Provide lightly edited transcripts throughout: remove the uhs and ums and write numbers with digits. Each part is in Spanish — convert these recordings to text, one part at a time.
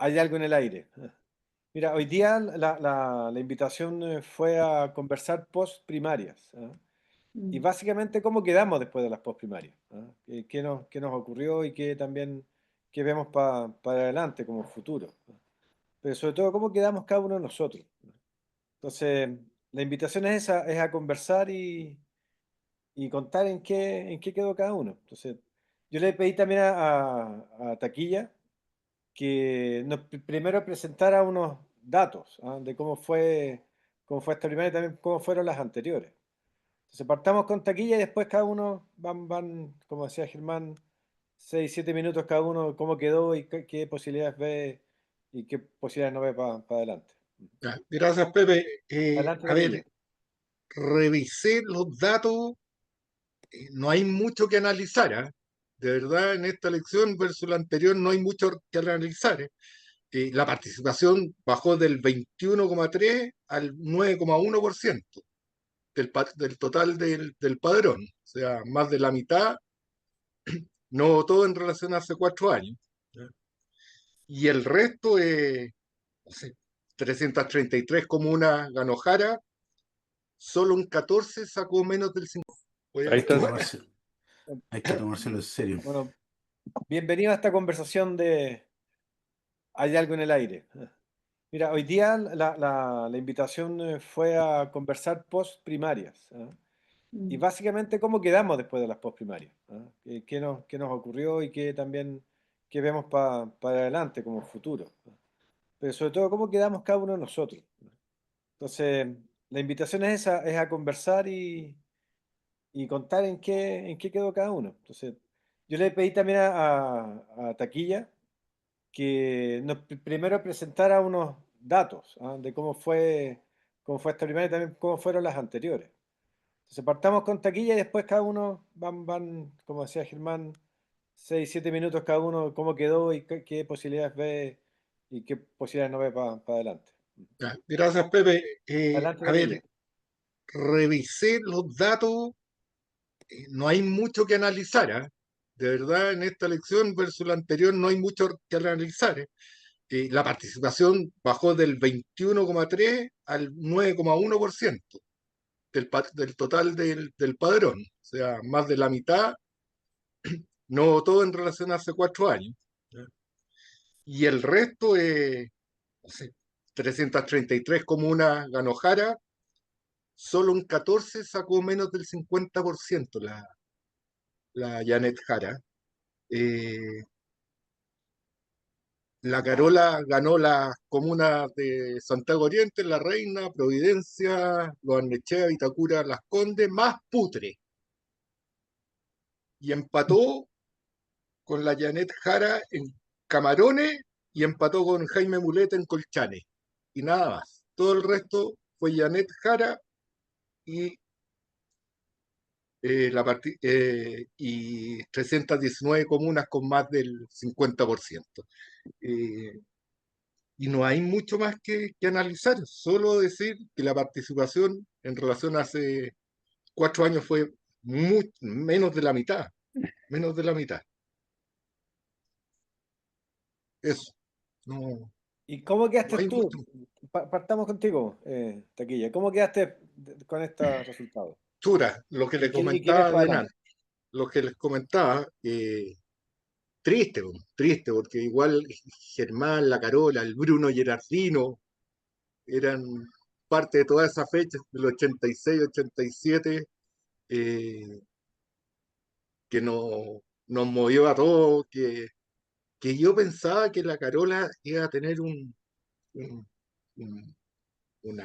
Hay algo en el aire. Mira, hoy día la invitación fue a conversar post primarias. Y Mm, básicamente cómo quedamos después de las post primarias. Qué nos ocurrió y qué también qué vemos para adelante como futuro. Pero sobre todo cómo quedamos cada uno de nosotros. Entonces, la invitación es esa, es a conversar y contar en qué quedó cada uno. Entonces, yo le pedí también a Taquilla que nos primero presentara unos datos, de cómo fue esta primera y también cómo fueron las anteriores. Entonces partamos con taquilla y después cada uno como decía Germán, 6 7 minutos cada uno, cómo quedó y qué posibilidades ve y qué posibilidades no ve para adelante. ya. Gracias, Pepe. Adelante, A ver, taquilla. revisé los datos, no hay mucho que analizar, ¿ah? De verdad, en esta elección versus la anterior no hay mucho que analizar. La participación bajó del 21,3 al 9,1% del total del padrón. O sea, más de la mitad no votó en relación a hace 4 años. ¿Ya? Y el resto, no sé, 333 comunas ganó Jara, solo un 14 sacó menos del 5. Ahí Pues, está. Eh, Hay que tomárselo en serio. Bueno, bienvenido a esta conversación de Hay algo en el aire. Mira, hoy día la invitación fue a conversar post primarias. Y mm, básicamente cómo quedamos después de las post primarias. Qué nos ocurrió y qué también qué vemos para adelante como futuro. Pero sobre todo cómo quedamos cada uno de nosotros. Entonces, la invitación es esa, es a conversar y contar en qué quedó cada uno. Entonces, yo le pedí también a Taquilla que nos primero presentara unos datos, de cómo fue esta primera y también cómo fueron las anteriores. Entonces partamos con taquilla y después cada uno como decía Germán, 6 7 minutos cada uno, cómo quedó y qué posibilidades ve y qué posibilidades no ve para adelante. ya. Gracias, Pepe. Adelante, A ver, taquilla. revisé los datos, no hay mucho que analizar, ¿ah? De verdad, en esta elección versus la anterior no hay mucho que analizar. La participación bajó del 21,3 al 9,1% del total del padrón. O sea, más de la mitad no votó en relación a hace 4 años. ¿Ya? Y el resto, no sé, 333 comunas ganó Jara, solo un 14 sacó menos del 50% la Janet Jara. Eh, La Carola ganó las comunas de Santiago Oriente, La Reina, Providencia, Los Arnechea, Vitacura, Las Condes, más Putre. Y empató con la Janet Jara en Camarones y empató con Jaime Muleta en Colchane. Y nada más. Todo el resto fue Janet Jara y, y 319 comunas con más del 50%. Eh, y no hay mucho más que analizar, solo decir que la participación en relación a hace 4 años fue menos de la mitad, menos de la mitad. Eso, no, ¿Y cómo no quedaste hay tú? mucho. Partamos contigo, Taquilla. ¿Cómo quedaste con estos resultados? Chura, lo que le Y qué ves comentaba para de adelante? lo que les comentaba, triste, triste, porque igual Germán, la Carola, el Bruno Gerardino eran parte de toda esa fecha, del 86, 87, eh, que nos movió a todos, que yo pensaba que la Carola iba a tener un, un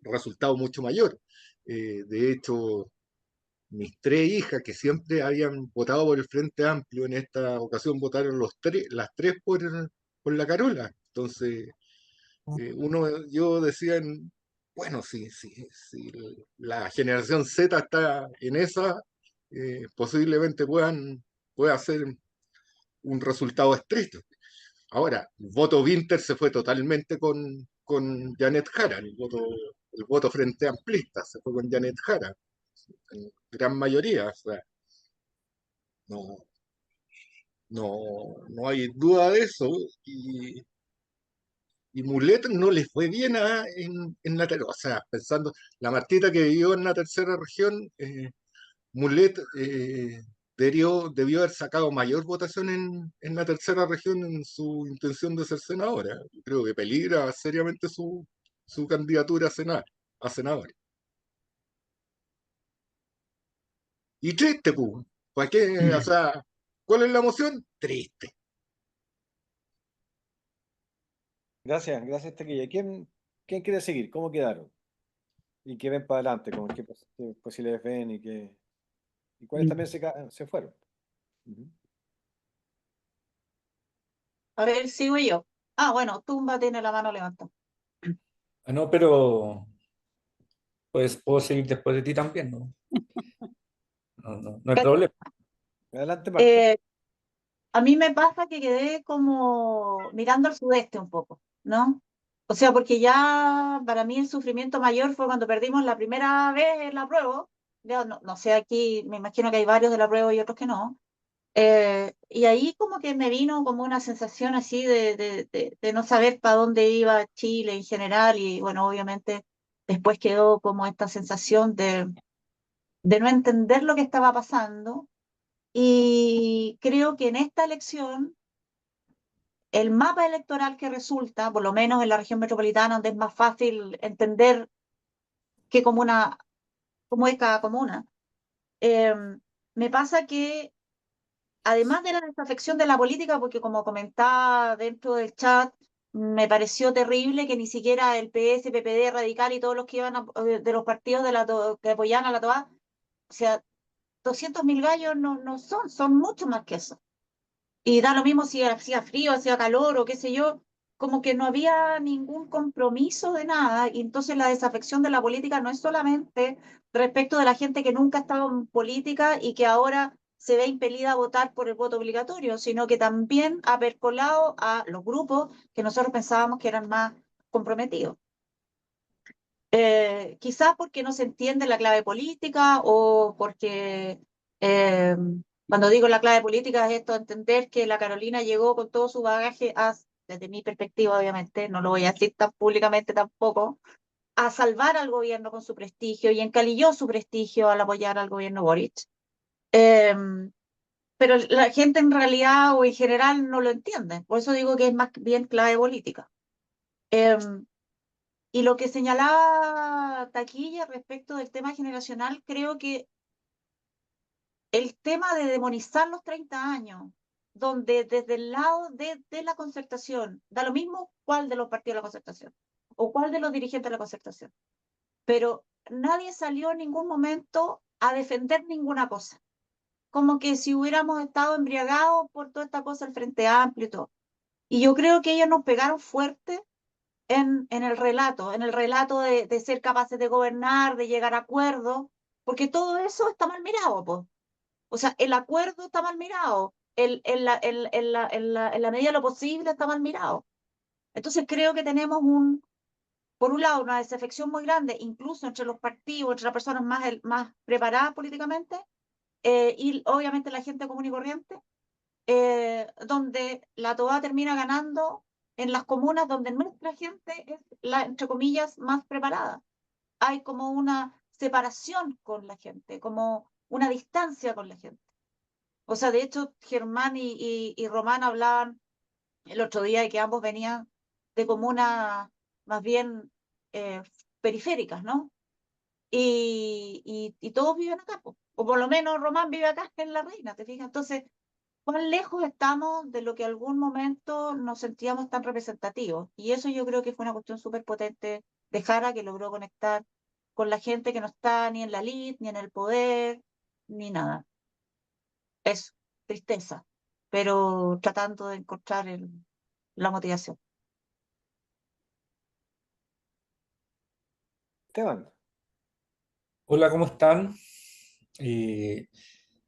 resultado mucho mayor. De hecho, mis tres hijas, que siempre habían votado por el Frente Amplio, en esta ocasión votaron las tres por la Carola. Entonces, yo decía, bueno, si la generación Z está en esa, posiblemente pueda hacer un resultado estricto. Ahora, el voto Winter se fue totalmente con Janet Jara, el voto frente amplista se fue con Janet Jara, en gran mayoría. O sea, no, no hay duda de eso. y Mulet no le fue bien en la tercera, o sea, pensando, la Martita que vivió en la tercera región, Mulet debió haber sacado mayor votación en la tercera región en su intención de ser senadora. Yo creo que peligra seriamente su candidatura a senador. Y triste, pues. ¿Para qué? O sea, ¿cuál es la emoción? Triste. Gracias, Tequilla. ¿Quién quiere seguir? ¿Cómo quedaron? ¿Y qué ven para adelante? ¿Qué posibilidades ven y cuáles también se fueron? Ujú. A ver, sigo yo. Ah, bueno, Tumba tiene la mano levantada. Ah, no, pero pues puedo seguir después de ti también, ¿no? No hay problema. Adelante, Marta. Eh, a mí me pasa que quedé como mirando al sudeste un poco, ¿no? O sea, porque ya para mí el sufrimiento mayor fue cuando perdimos la primera vez en la prueba. Ya no sé, aquí me imagino que hay varios de la prueba y otros que no. Y ahí como que me vino como una sensación así de no saber para dónde iba Chile en general y bueno, obviamente después quedó como esta sensación de no entender lo que estaba pasando y creo que en esta elección el mapa electoral que resulta, por lo menos en la región metropolitana, donde es más fácil entender qué comuna, cómo es cada comuna, eh, me pasa que además de la desafección de la política, porque como comentaba dentro del chat, me pareció terrible que ni siquiera el PS, PPD, Radical y todos los que iban de los partidos que apoyaban a la Toa, o sea, 200.000 gallos no son mucho más que eso. Y da lo mismo si hacía frío, hacía calor o qué sé yo, como que no había ningún compromiso de nada. Y entonces la desafección de la política no es solamente respecto de la gente que nunca ha estado en política y que ahora se ve impelida a votar por el voto obligatorio, sino que también ha percolado a los grupos que nosotros pensábamos que eran más comprometidos. Quizás porque no se entiende la clave política o porque eh, cuando digo la clave política es esto, entender que la Carolina llegó con todo su bagaje, desde mi perspectiva obviamente, no lo voy a decir tan públicamente tampoco, a salvar al gobierno con su prestigio y encalilló su prestigio al apoyar al gobierno Boric. Eh, pero la gente en realidad o en general no lo entiende, por eso digo que es más bien clave política. Eh, Y lo que señalaba Taquilla respecto del tema generacional, creo que el tema de demonizar los 30 años, donde desde el lado de la concertación, da lo mismo cuál de los partidos de la concertación o cuál de los dirigentes de la concertación, pero nadie salió en ningún momento a defender ninguna cosa, como que si hubiéramos estado embriagados por toda esta cosa, el Frente Amplio y todo. Y yo creo que ellos nos pegaron fuerte en el relato de ser capaces de gobernar, de llegar a acuerdos, porque todo eso está mal mirado, pues. O sea, el acuerdo está mal mirado, en la medida de lo posible está mal mirado. Entonces creo que tenemos por un lado, una desafección muy grande, incluso entre los partidos, entre las personas más preparadas políticamente, y obviamente la gente común y corriente, donde la Toa termina ganando en las comunas donde nuestra gente es la, entre comillas, más preparada. Hay como una separación con la gente, como una distancia con la gente. O sea, de hecho, Germán y Román hablaban el otro día de que ambos venían de comunas más bien eh, periféricas, ¿no? Y todos viven acá, po. O por lo menos Román vive acá en La Reina, ¿te fijas? Entonces, cuán lejos estamos de lo que algún momento nos sentíamos tan representativos. Y eso yo creo que fue una cuestión súper potente de Jara que logró conectar con la gente que no está ni en la elite, ni en el poder, ni nada. Eso, tristeza, pero tratando de encontrar la motivación. Esteban. Hola, ¿cómo están? Eh,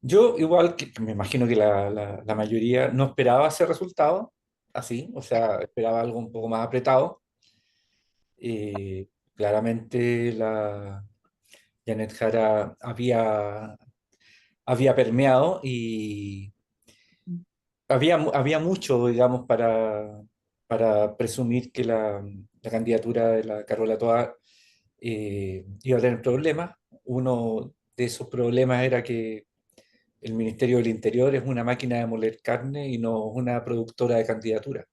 yo, igual que me imagino que la mayoría no esperaba ese resultado así, o sea, esperaba algo un poco más apretado. Claramente Janet Jara había permeado y había mucho, digamos, para presumir que la candidatura de la Carola Toa iba a tener problemas. Uno de esos problemas era que el Ministerio del Interior es una máquina de moler carne y no una productora de candidatura.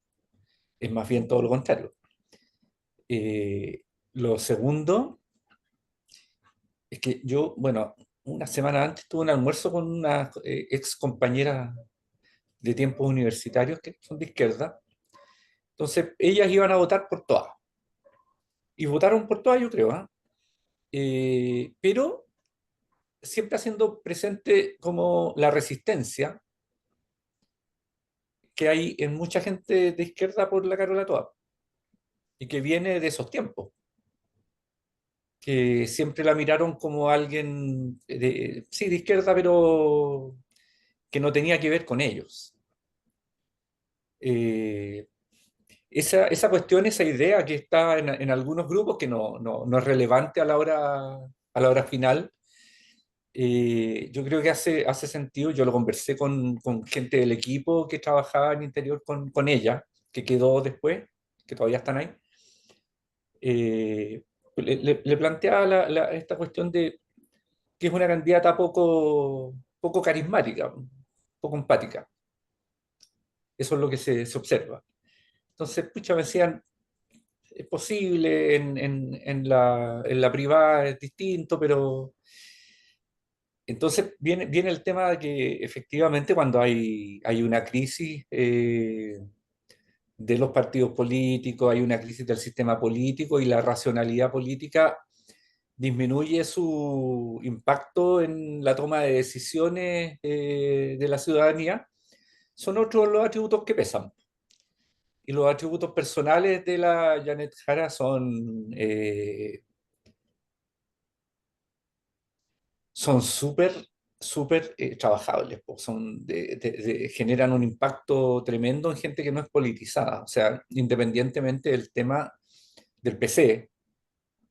Es más bien todo lo contrario. Lo segundo es que yo, bueno, una semana antes tuve un almuerzo con una ex compañera de tiempos universitarios que son de izquierda. Entonces, ellas iban a votar por todas. Y votaron por todas, yo creo, ¿ah? Pero siempre haciendo presente como la resistencia que hay en mucha gente de izquierda por la Carola Toa y que viene de esos tiempos, que siempre la miraron como alguien sí, de izquierda, pero que no tenía que ver con ellos. Eh, esa cuestión, esa idea que está en algunos grupos, que no es relevante a la hora final, yo creo que hace sentido. Yo lo conversé con gente del equipo que trabajaba en Interior con ella, que quedó después, que todavía están ahí. Le planteaba esta cuestión de que es una candidata poco carismática, poco empática. Eso es lo que se observa. Entonces, pucha, me decían, es posible, en la privada es distinto, pero... Entonces viene el tema de que efectivamente cuando hay una crisis de los partidos políticos, hay una crisis del sistema político y la racionalidad política disminuye su impacto en la toma de decisiones de la ciudadanía, son otros los atributos que pesan. Y los atributos personales de la Janet Jara son súper trabajables, po. Generan un impacto tremendo en gente que no es politizada. O sea, independientemente del tema del PC,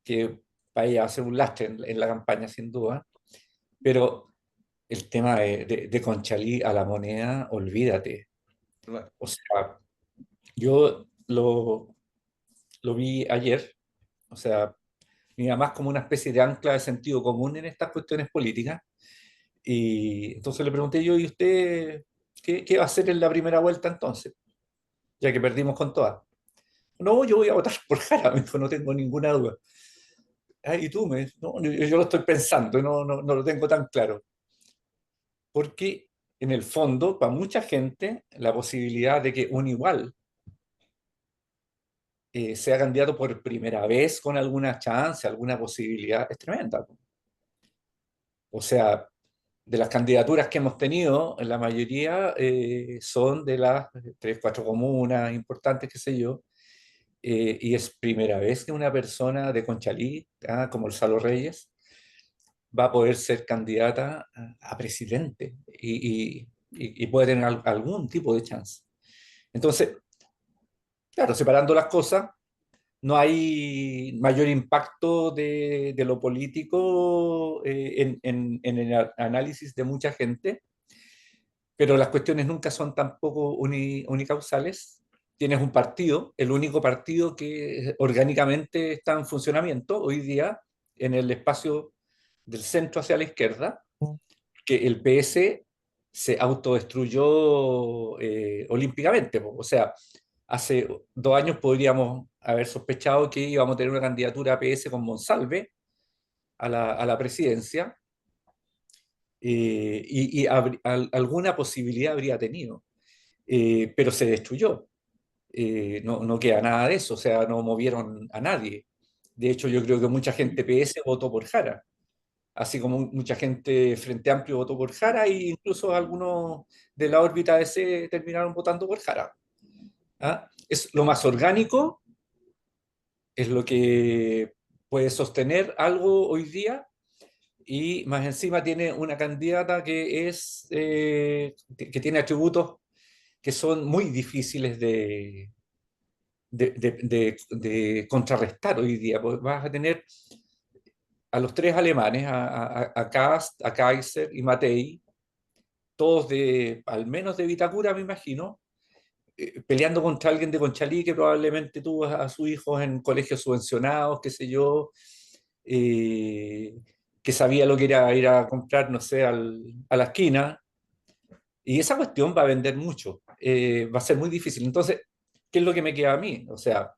que vaya a ser un lastre en la campaña, sin duda, pero el tema de Conchalí a la moneda, olvídate. O sea, yo lo vi ayer, o sea, mira, más como una especie de ancla de sentido común en estas cuestiones políticas. Y entonces le pregunté yo, ¿y usted qué va a hacer en la primera vuelta entonces? Ya que perdimos con todas. No, yo voy a votar por Jara, me dijo, no tengo ninguna duda. Ah, ¿y tú? No, yo lo estoy pensando, no lo tengo tan claro. Porque en el fondo, para mucha gente, la posibilidad de que un igual sea candidato por primera vez con alguna chance, alguna posibilidad, es tremenda. O sea, de las candidaturas que hemos tenido, la mayoría son de las 3, 4 comunas importantes, qué sé yo, y es primera vez que una persona de Conchalí, como el Salo Reyes, va a poder ser candidata a presidente y puede tener algún tipo de chance. Entonces, claro, separando las cosas, no hay mayor impacto de lo político en el análisis de mucha gente, pero las cuestiones nunca son tampoco unicausales. Tienes un partido, el único partido que orgánicamente está en funcionamiento hoy día en el espacio del centro hacia la izquierda, que el PS se autodestruyó olímpicamente. O sea, hace 2 años podríamos haber sospechado que íbamos a tener una candidatura PS con Monsalve a la presidencia, alguna posibilidad habría tenido, pero se destruyó. No queda nada de eso, o sea, no movieron a nadie. De hecho, yo creo que mucha gente PS votó por Jara, así como mucha gente Frente Amplio votó por Jara, e incluso algunos de la órbita DC terminaron votando por Jara. ¿Ah? Es lo más orgánico, es lo que puede sostener algo hoy día, y más encima tiene una candidata que tiene atributos que son muy difíciles de contrarrestar hoy día. Pues vas a tener a los tres alemanes, a Kast, a Kaiser y Matei, todos al menos de Vitacura, me imagino, peleando contra alguien de Conchalí que probablemente tuvo a sus hijos en colegios subvencionados, qué sé yo, que sabía lo que era ir a comprar, no sé, a la esquina. Y esa cuestión va a vender mucho, va a ser muy difícil. Entonces, ¿qué es lo que me queda a mí? O sea,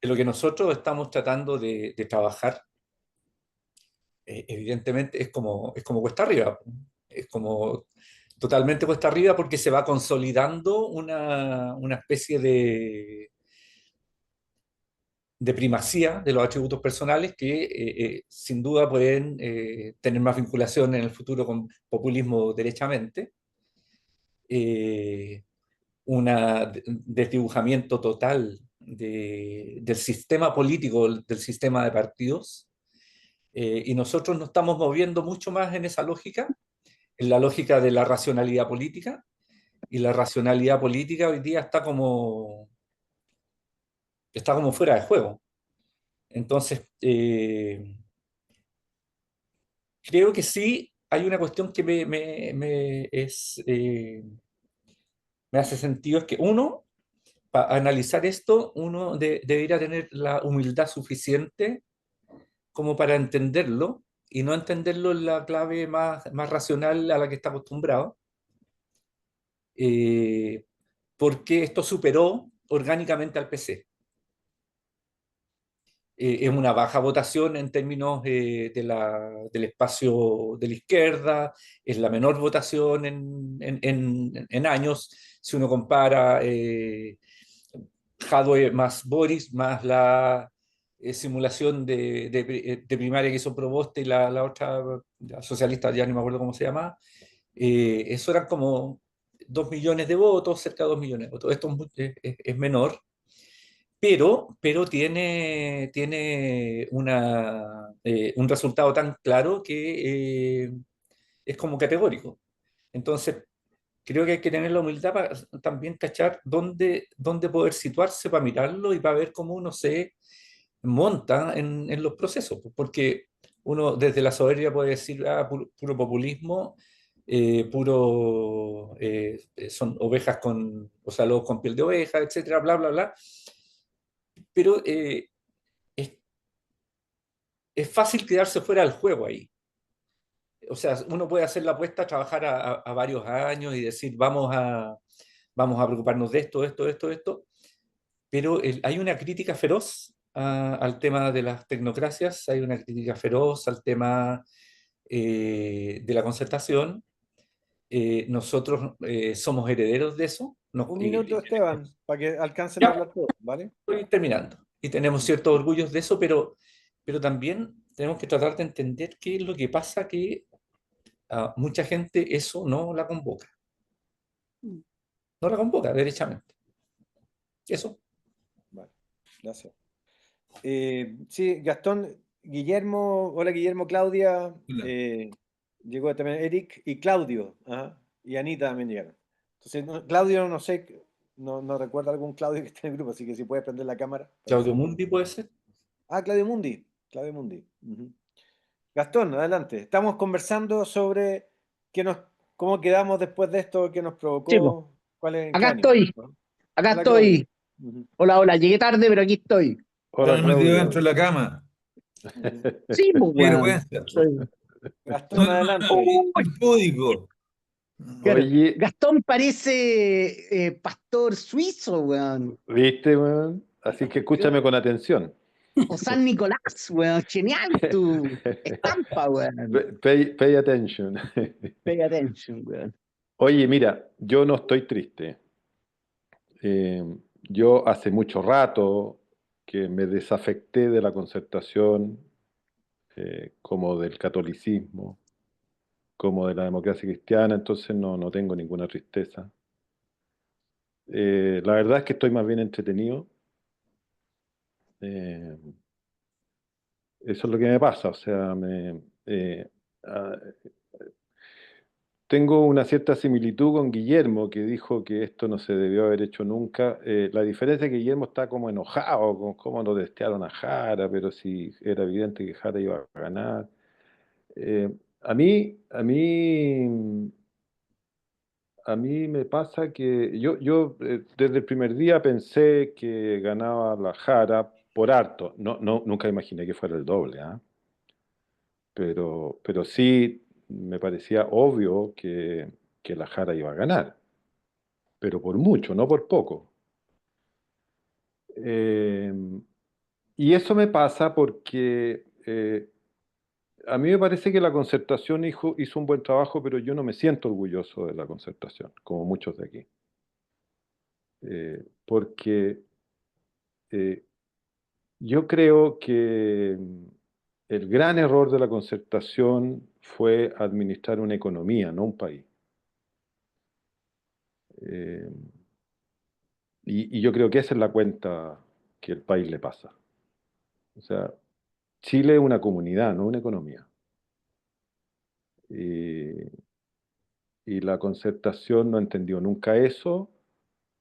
lo que nosotros estamos tratando de trabajar, evidentemente, es como cuesta arriba. Es como totalmente cuesta arriba porque se va consolidando una especie de primacía de los atributos personales que sin duda pueden tener más vinculación en el futuro con populismo derechamente. Eh, un desdibujamiento total del sistema político, del sistema de partidos, y nosotros nos estamos moviendo mucho más en la lógica de la racionalidad política, y la racionalidad política hoy día está como fuera de juego. Entonces, creo que sí hay una cuestión que me hace sentido, es que uno, para analizar esto, uno debería tener la humildad suficiente como para entenderlo y no entenderlo en la clave más racional a la que está acostumbrado, eh, porque esto superó orgánicamente al PC. Es una baja votación en términos del espacio de la izquierda, es la menor votación en años, si uno compara Jadwe más Boris, más la simulación de primaria que hizo Proboste y la otra, la socialista, ya no me acuerdo cómo se llama, eso eran como 2 millones de votos, cerca de 2 millones de votos. Esto es menor, pero tiene un resultado tan claro que es como categórico. Entonces, creo que hay que tener la humildad para también cachar dónde poder situarse para mirarlo y para ver cómo uno se monta en los procesos. Porque uno desde la soberbia puede decir, puro populismo, son ovejas o sea, lobos con piel de oveja, etcétera, bla, bla, bla. Pero es, es fácil quedarse fuera del juego ahí. O sea, uno puede hacer la apuesta, trabajar a varios años y decir, vamos a preocuparnos de esto, pero hay una crítica feroz al tema de las tecnocracias, hay una crítica feroz al tema de la concertación. Nosotros somos herederos de eso. Un minuto, Esteban, para que alcancen a Ya, hablar todos, ¿vale? estoy terminando. Y tenemos ciertos orgullos de eso, pero también tenemos que tratar de entender qué es lo que pasa, que a mucha gente eso no la convoca. No la convoca, derechamente. Eso. Vale, gracias. Sí, Gastón, Guillermo, hola Guillermo, Claudia, Hola. llegó también Eric y Claudio, ajá, y Anita también llegaron. Entonces, Claudio, no sé, no recuerdo algún Claudio que esté en el grupo, así que si puedes prender la cámara. Claudio Mundi puede ser. Ah, Claudio Mundi, Claudio Mundi. Ujú. Gastón, adelante. Estamos conversando sobre cómo quedamos después de esto, qué nos Sí, po. provocó, en qué Acá ánimo, estoy, ¿no? acá Hola, Claudio. estoy. Ujú, Hola, hola, llegué tarde, pero aquí estoy. Hola, Estamos metidos dentro Claudio. de la cama. Ujú. Sí, pues, Qué weón. vergüenza. Soy- Gastón, adelante. Uy, Impúdico. claro. Oye, Gastón parece pastor suizo, weón. ¿viste, weón? Así que escúchame con atención. O San Nicolás, weón. Genial tu estampa, weón. Pay attention. Pay attention, weón. Oye, mira, yo no estoy triste. Eh, yo hace mucho rato que me desafecté de la concertación, como del catolicismo, como de la democracia cristiana, entonces no tengo ninguna tristeza. La verdad es que estoy más bien entretenido. Eh, Eso es lo que me pasa, o sea, ah, tengo una cierta similitud con Guillermo, que dijo que esto no se debió haber hecho nunca. La diferencia es que Guillermo está como enojado con cómo lo testearon a Jara, pero si era evidente que Jara iba a ganar. Eh, a mí, a mí, a mí me pasa que yo desde el primer día pensé que ganaba la Jara por harto. Nunca imaginé que fuera el doble, ¿ah? Pero sí me parecía obvio que la Jara iba a ganar, pero por mucho, no por poco. Eh, y eso me pasa porque a mí me parece que la Concertación hizo un buen trabajo, pero yo no me siento orgulloso de la Concertación, como muchos de aquí. Porque eh, yo creo que el gran error de la Concertación fue administrar una economía, no un país. Eh, y yo creo que esa es la cuenta que el país le pasa. O sea, Chile es una comunidad, no una economía. Y, y la Concertación no entendió nunca eso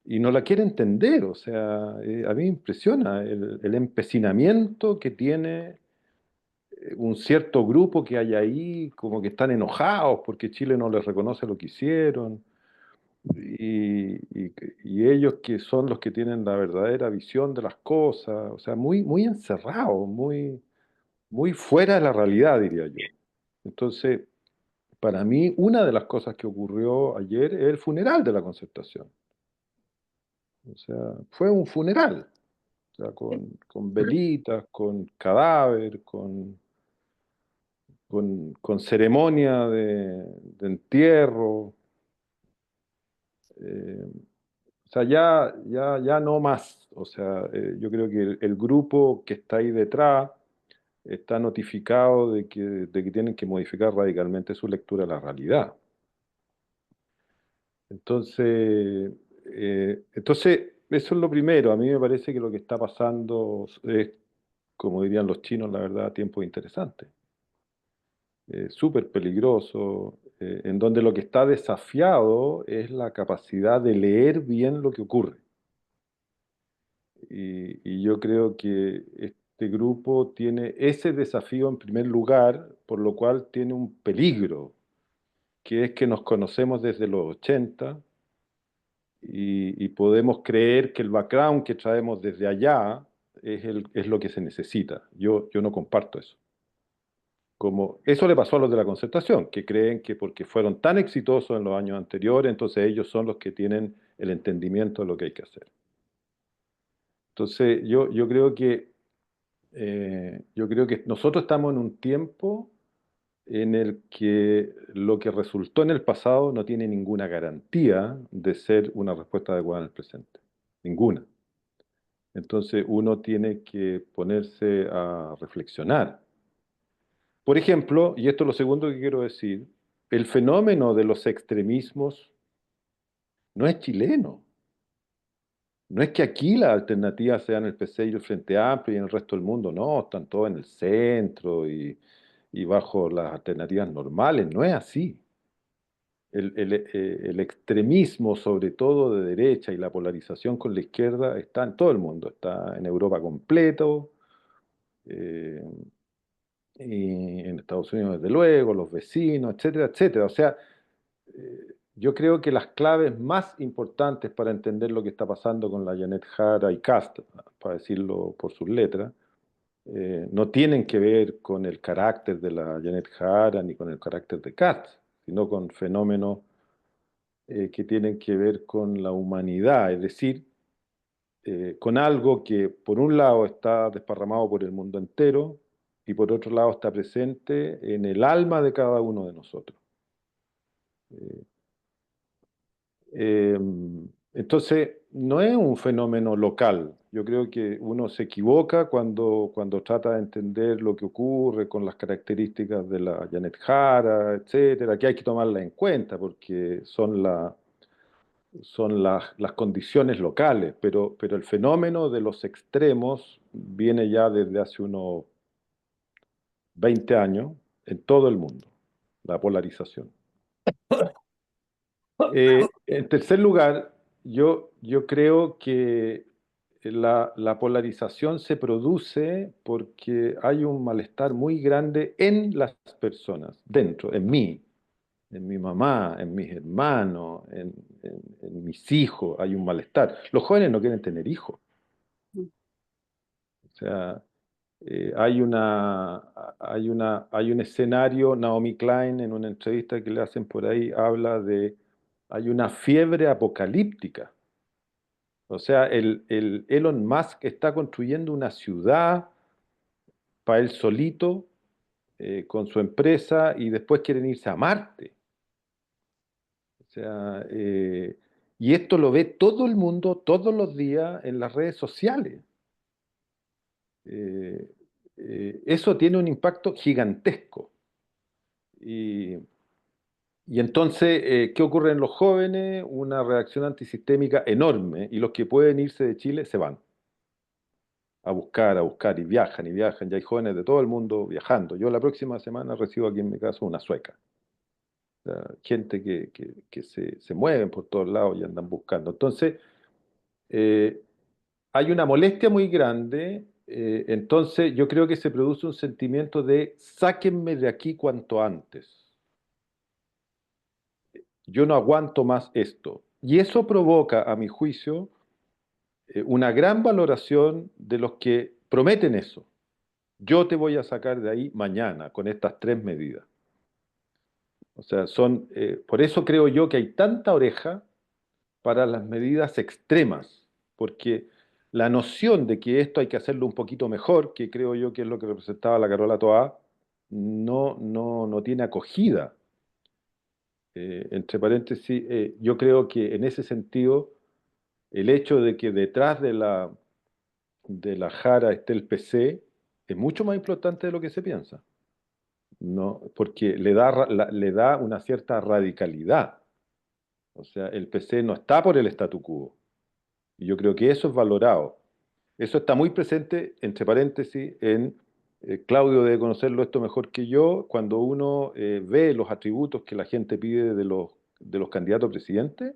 y no la quiere entender. O sea, a mí me impresiona el empecinamiento que tiene un cierto grupo que hay ahí, como que están enojados porque Chile no les reconoce lo que hicieron. Y ellos que son los que tienen la verdadera visión de las cosas, o sea, muy encerrados, muy fuera de la realidad, diría yo. Entonces, para mí, una de las cosas que ocurrió ayer es el funeral de la Concertación. O sea, fue un funeral, o sea, con velitas, con cadáver, con ceremonia de entierro. eh, o sea, ya no más. O sea, yo creo que el grupo que está ahí detrás está notificado de que tienen que modificar radicalmente su lectura de la realidad. Entonces, eso es lo primero. A mí me parece que lo que está pasando es, como dirían los chinos, la verdad, tiempo interesante. Súper peligroso, en donde lo que está desafiado es la capacidad de leer bien lo que ocurre. Y yo creo que este grupo tiene ese desafío en primer lugar, por lo cual tiene un peligro, que es que nos conocemos desde los 80 y podemos creer que el background que traemos desde allá es lo que se necesita. Yo no comparto eso. Como, eso le pasó a los de la Concertación, que creen que porque fueron tan exitosos en los años anteriores, entonces ellos son los que tienen el entendimiento de lo que hay que hacer. Entonces, yo creo que nosotros estamos en un tiempo en el que lo que resultó en el pasado no tiene ninguna garantía de ser una respuesta adecuada en el presente. Ninguna. Entonces uno tiene que ponerse a reflexionar. Por ejemplo, y esto es lo segundo que quiero decir, el fenómeno de los extremismos no es chileno. No es que aquí las alternativas sean el PC y el Frente Amplio y en el resto del mundo, no, están todos en el centro y bajo las alternativas normales, no es así. El extremismo, sobre todo de derecha, y la polarización con la izquierda está en todo el mundo, está en Europa completo, eh, y en Estados Unidos desde luego, los vecinos, etcétera, etcétera. O sea, yo creo que las claves más importantes para entender lo que está pasando con la Janet Jara y Kast, para decirlo por sus letras, no tienen que ver con el carácter de la Janet Jara ni con el carácter de Kast, sino con fenómenos que tienen que ver con la humanidad, es decir, con algo que por un lado está desparramado por el mundo entero y por otro lado está presente en el alma de cada uno de nosotros. Eh, Eh, entonces, no es un fenómeno local. Yo creo que uno se equivoca cuando trata de entender lo que ocurre con las características de la Janet Jara, etcétera, que hay que tomarla en cuenta porque son las condiciones locales, pero el fenómeno de los extremos viene ya desde hace unos 20 años en todo el mundo, la polarización. En tercer lugar, yo creo que la polarización se produce porque hay un malestar muy grande en las personas, dentro, en mí, en mi mamá, en mis hermanos, en mis hijos, hay un malestar. Los jóvenes no quieren tener hijos. O sea, hay un escenario, Naomi Klein en una entrevista que le hacen por ahí, habla de, hay una fiebre apocalíptica. O sea, el Elon Musk está construyendo una ciudad para él solito, con su empresa, y después quieren irse a Marte. O sea, y esto lo ve todo el mundo todos los días en las redes sociales. Eh, Eso tiene un impacto gigantesco. Y, y entonces, ¿qué ocurre en los jóvenes? Una reacción antisistémica enorme, y los que pueden irse de Chile se van a buscar, y viajan. Ya hay jóvenes de todo el mundo viajando. Yo la próxima semana recibo aquí en mi casa una sueca. O sea, gente que se mueven por todos lados y andan buscando. Entonces, eh, hay una molestia muy grande. Entonces yo creo que se produce un sentimiento de sáquenme de aquí cuanto antes. Yo no aguanto más esto. Y eso provoca, a mi juicio, una gran valoración de los que prometen eso. Yo te voy a sacar de ahí mañana con estas 3 medidas. O sea, por eso creo yo que hay tanta oreja para las medidas extremas, porque la noción de que esto hay que hacerlo un poquito mejor, que creo yo que es lo que representaba la Carola Toá, no tiene acogida. Entre paréntesis, yo creo que en ese sentido, el hecho de que detrás de la Jara esté el PC es mucho más importante de lo que se piensa, ¿no? Porque le da una cierta radicalidad. O sea, el PC no está por el statu quo. Y yo creo que eso es valorado. Eso está muy presente, entre paréntesis, en Claudio debe conocerlo esto mejor que yo, cuando uno ve los atributos que la gente pide de los candidatos a presidente.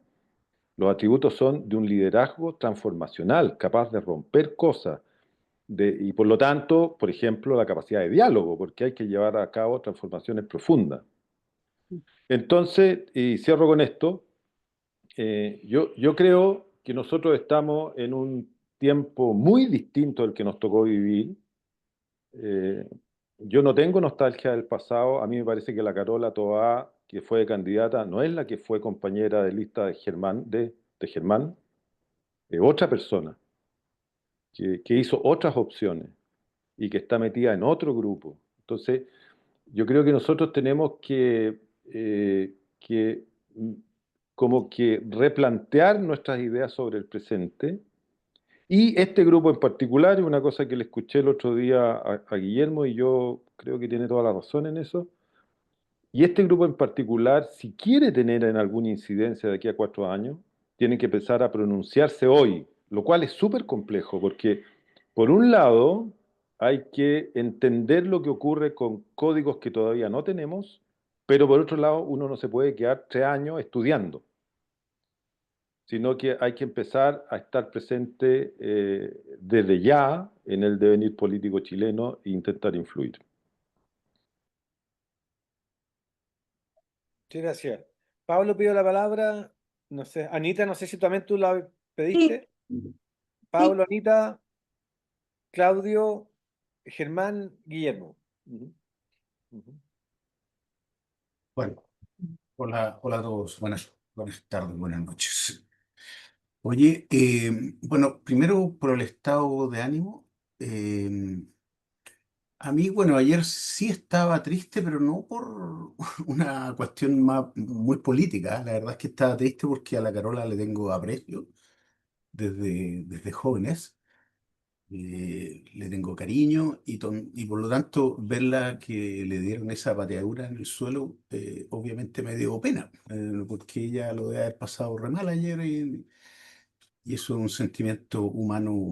Los atributos son de un liderazgo transformacional, capaz de romper cosas, y por lo tanto, por ejemplo, la capacidad de diálogo, porque hay que llevar a cabo transformaciones profundas. Entonces, y cierro con esto, yo creo que nosotros estamos en un tiempo muy distinto al que nos tocó vivir. Eh, yo no tengo nostalgia del pasado. A mí me parece que la Carola Toá, que fue candidata, no es la que fue compañera de lista de Germán, es otra persona que hizo otras opciones y que está metida en otro grupo. Entonces, yo creo que nosotros tenemos que como que replantear nuestras ideas sobre el presente. Y este grupo en particular, y una cosa que le escuché el otro día a Guillermo, y yo creo que tiene toda la razón en eso, y este grupo en particular, si quiere tener en alguna incidencia de aquí a 4 años, tiene que empezar a pronunciarse hoy, lo cual es súper complejo, porque por un lado hay que entender lo que ocurre con códigos que todavía no tenemos, pero por otro lado uno no se puede quedar 3 años estudiando, sino que hay que empezar a estar presente desde ya en el devenir político chileno e intentar influir. Muchas gracias. Pablo pidió la palabra. No sé, Anita, no sé si también tú la Sí, pediste. sí. Pablo, Anita, Claudio, Germán, Guillermo. Ujú, ujú. Bueno, hola a todos. Buenas tardes, buenas noches. Oye, bueno, primero por el estado de ánimo. eh, a mí, bueno, ayer sí estaba triste, pero no por una cuestión muy política. La verdad es que estaba triste porque a la Carola le tengo aprecio desde jóvenes. Le tengo cariño y por lo tanto verla que le dieron esa pateadura en el suelo, obviamente me dio pena, porque ella lo debe haber pasado re mal ayer y eso es un sentimiento humano.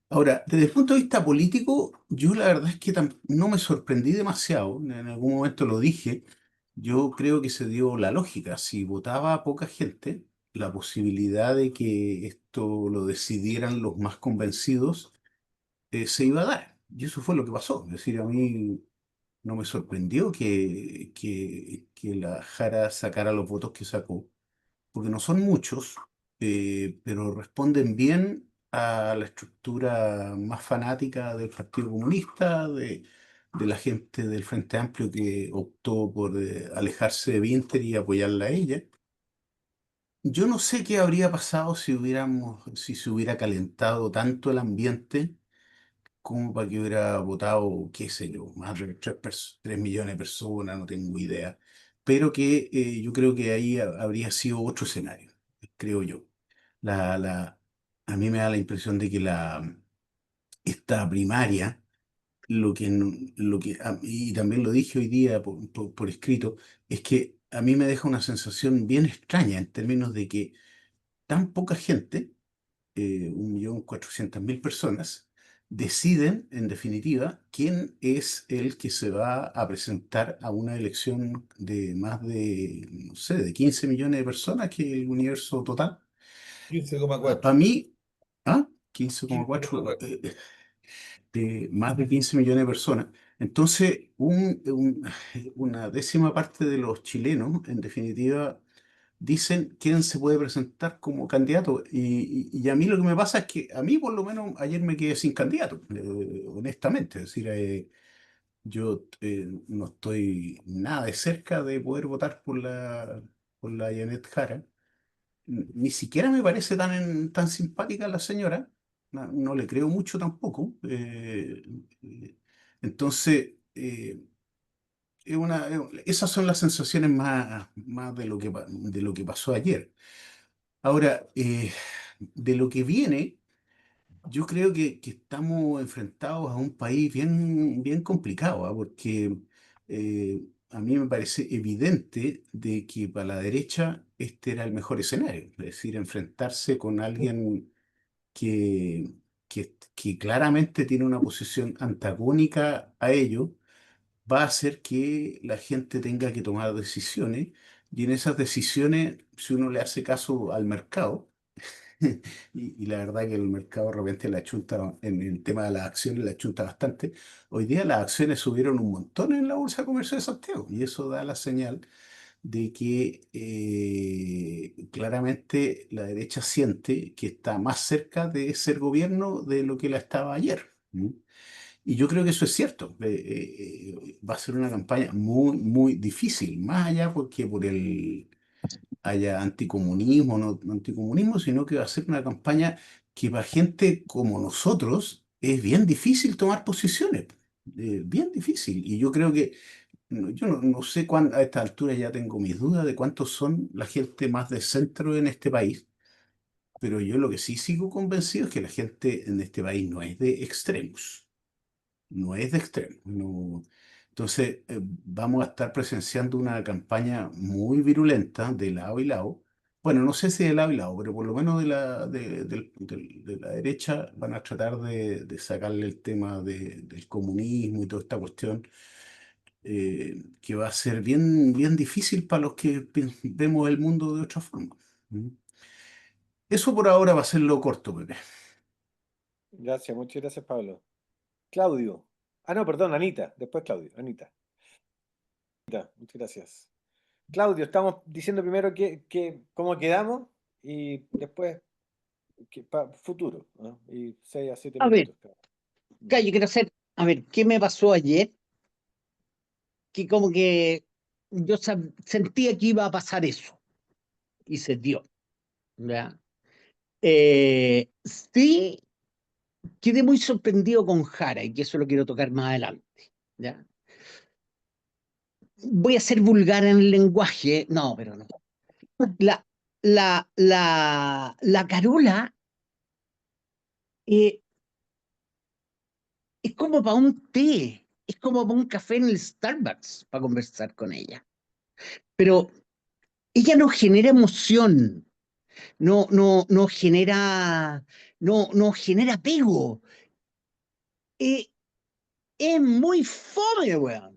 Ahora, desde el punto de vista político, yo la verdad es que no me sorprendí demasiado, en algún momento lo dije, yo creo que se dio la lógica, si votaba poca gente, la posibilidad de que esto lo decidieran los más convencidos se iba a dar. Y eso fue lo que pasó. Es decir, a mí no me sorprendió que la Jara sacara los votos que sacó, porque no son muchos, pero responden bien a la estructura más fanática del Partido Comunista, de la gente del Frente Amplio que optó por alejarse de Winter y apoyarla a ella. Yo no sé qué habría pasado si se hubiera calentado tanto el ambiente como para que hubiera votado, qué sé yo, más de 3 millones de personas, no tengo idea. Pero que yo creo que ahí habría sido otro escenario, creo yo. La, la, a mí me da la impresión de que esta primaria, y también lo dije hoy día por escrito, es que a mí me deja una sensación bien extraña en términos de que tan poca gente, 1.400.000 personas, deciden, en definitiva, quién es el que se va a presentar a una elección de más de, no sé, de 15 millones de personas, que es el universo total. 15,4. Para mí, ¿ah? 15,4, 15,4. de más de 15 millones de personas. Entonces, una décima parte de los chilenos, en definitiva, dicen quién se puede presentar como candidato. Y a mí lo que me pasa es que a mí, por lo menos, ayer me quedé sin candidato, honestamente. Es decir, yo no estoy nada de cerca de poder votar por la Janet Jara. Ni siquiera me parece tan simpática la señora. No, no le creo mucho tampoco. Entonces, esas son las sensaciones más de lo que pasó ayer. Ahora, de lo que viene, yo creo que estamos enfrentados a un país bien, bien complicado, ¿ah? Porque a mí me parece evidente de que para la derecha este era el mejor escenario, es decir, enfrentarse con alguien que claramente tiene una posición antagónica a ello, va a hacer que la gente tenga que tomar decisiones, y en esas decisiones, si uno le hace caso al mercado, y la verdad que el mercado de repente la chunta en el tema de las acciones, la chunta bastante. Hoy día las acciones subieron un montón en la Bolsa de Comercio de Santiago, y eso da la señal de que claramente la derecha siente que está más cerca de ser gobierno de lo que la estaba ayer. ¿Mm? Y yo creo que eso es cierto. Va a ser una campaña muy, muy difícil, más allá porque por haya anticomunismo, no anticomunismo, sino que va a ser una campaña que para gente como nosotros es bien difícil tomar posiciones, bien difícil. Y yo creo que, yo no sé a esta altura ya tengo mis dudas de cuántos son la gente más de centro en este país, pero yo lo que sí sigo convencido es que la gente en este país no es de extremos, no es de extremo. Entonces, vamos a estar presenciando una campaña muy virulenta de lado y lado. Bueno, no sé si de lado y lado, pero por lo menos de la derecha van a tratar de sacarle el tema del comunismo y toda esta cuestión, que va a ser bien, bien difícil para los que vemos el mundo de otra forma. ¿Mm? Eso por ahora va a ser lo corto, Pepe. Gracias, muchas gracias, Pablo. Claudio. Ah, no, perdón, Anita. Después Claudio. Anita, muchas gracias. Claudio, estamos diciendo primero cómo quedamos y después futuro, ¿no? Y 6 a 7 A ver, minutos. Claro. yo quiero hacer, a ver, ¿qué me pasó ayer? Que como que yo sentía que iba a pasar eso y se dio, ¿ya? Sí, quedé muy sorprendido con Jara y que eso lo quiero tocar más adelante, ¿ya? Voy a ser vulgar en el lenguaje, no, pero no. La, la Carola eh, es como para un té, es como para un café en el Starbucks para conversar con ella. Pero ella no genera emoción, no genera, no genera apego. Eh, es muy fome, weón.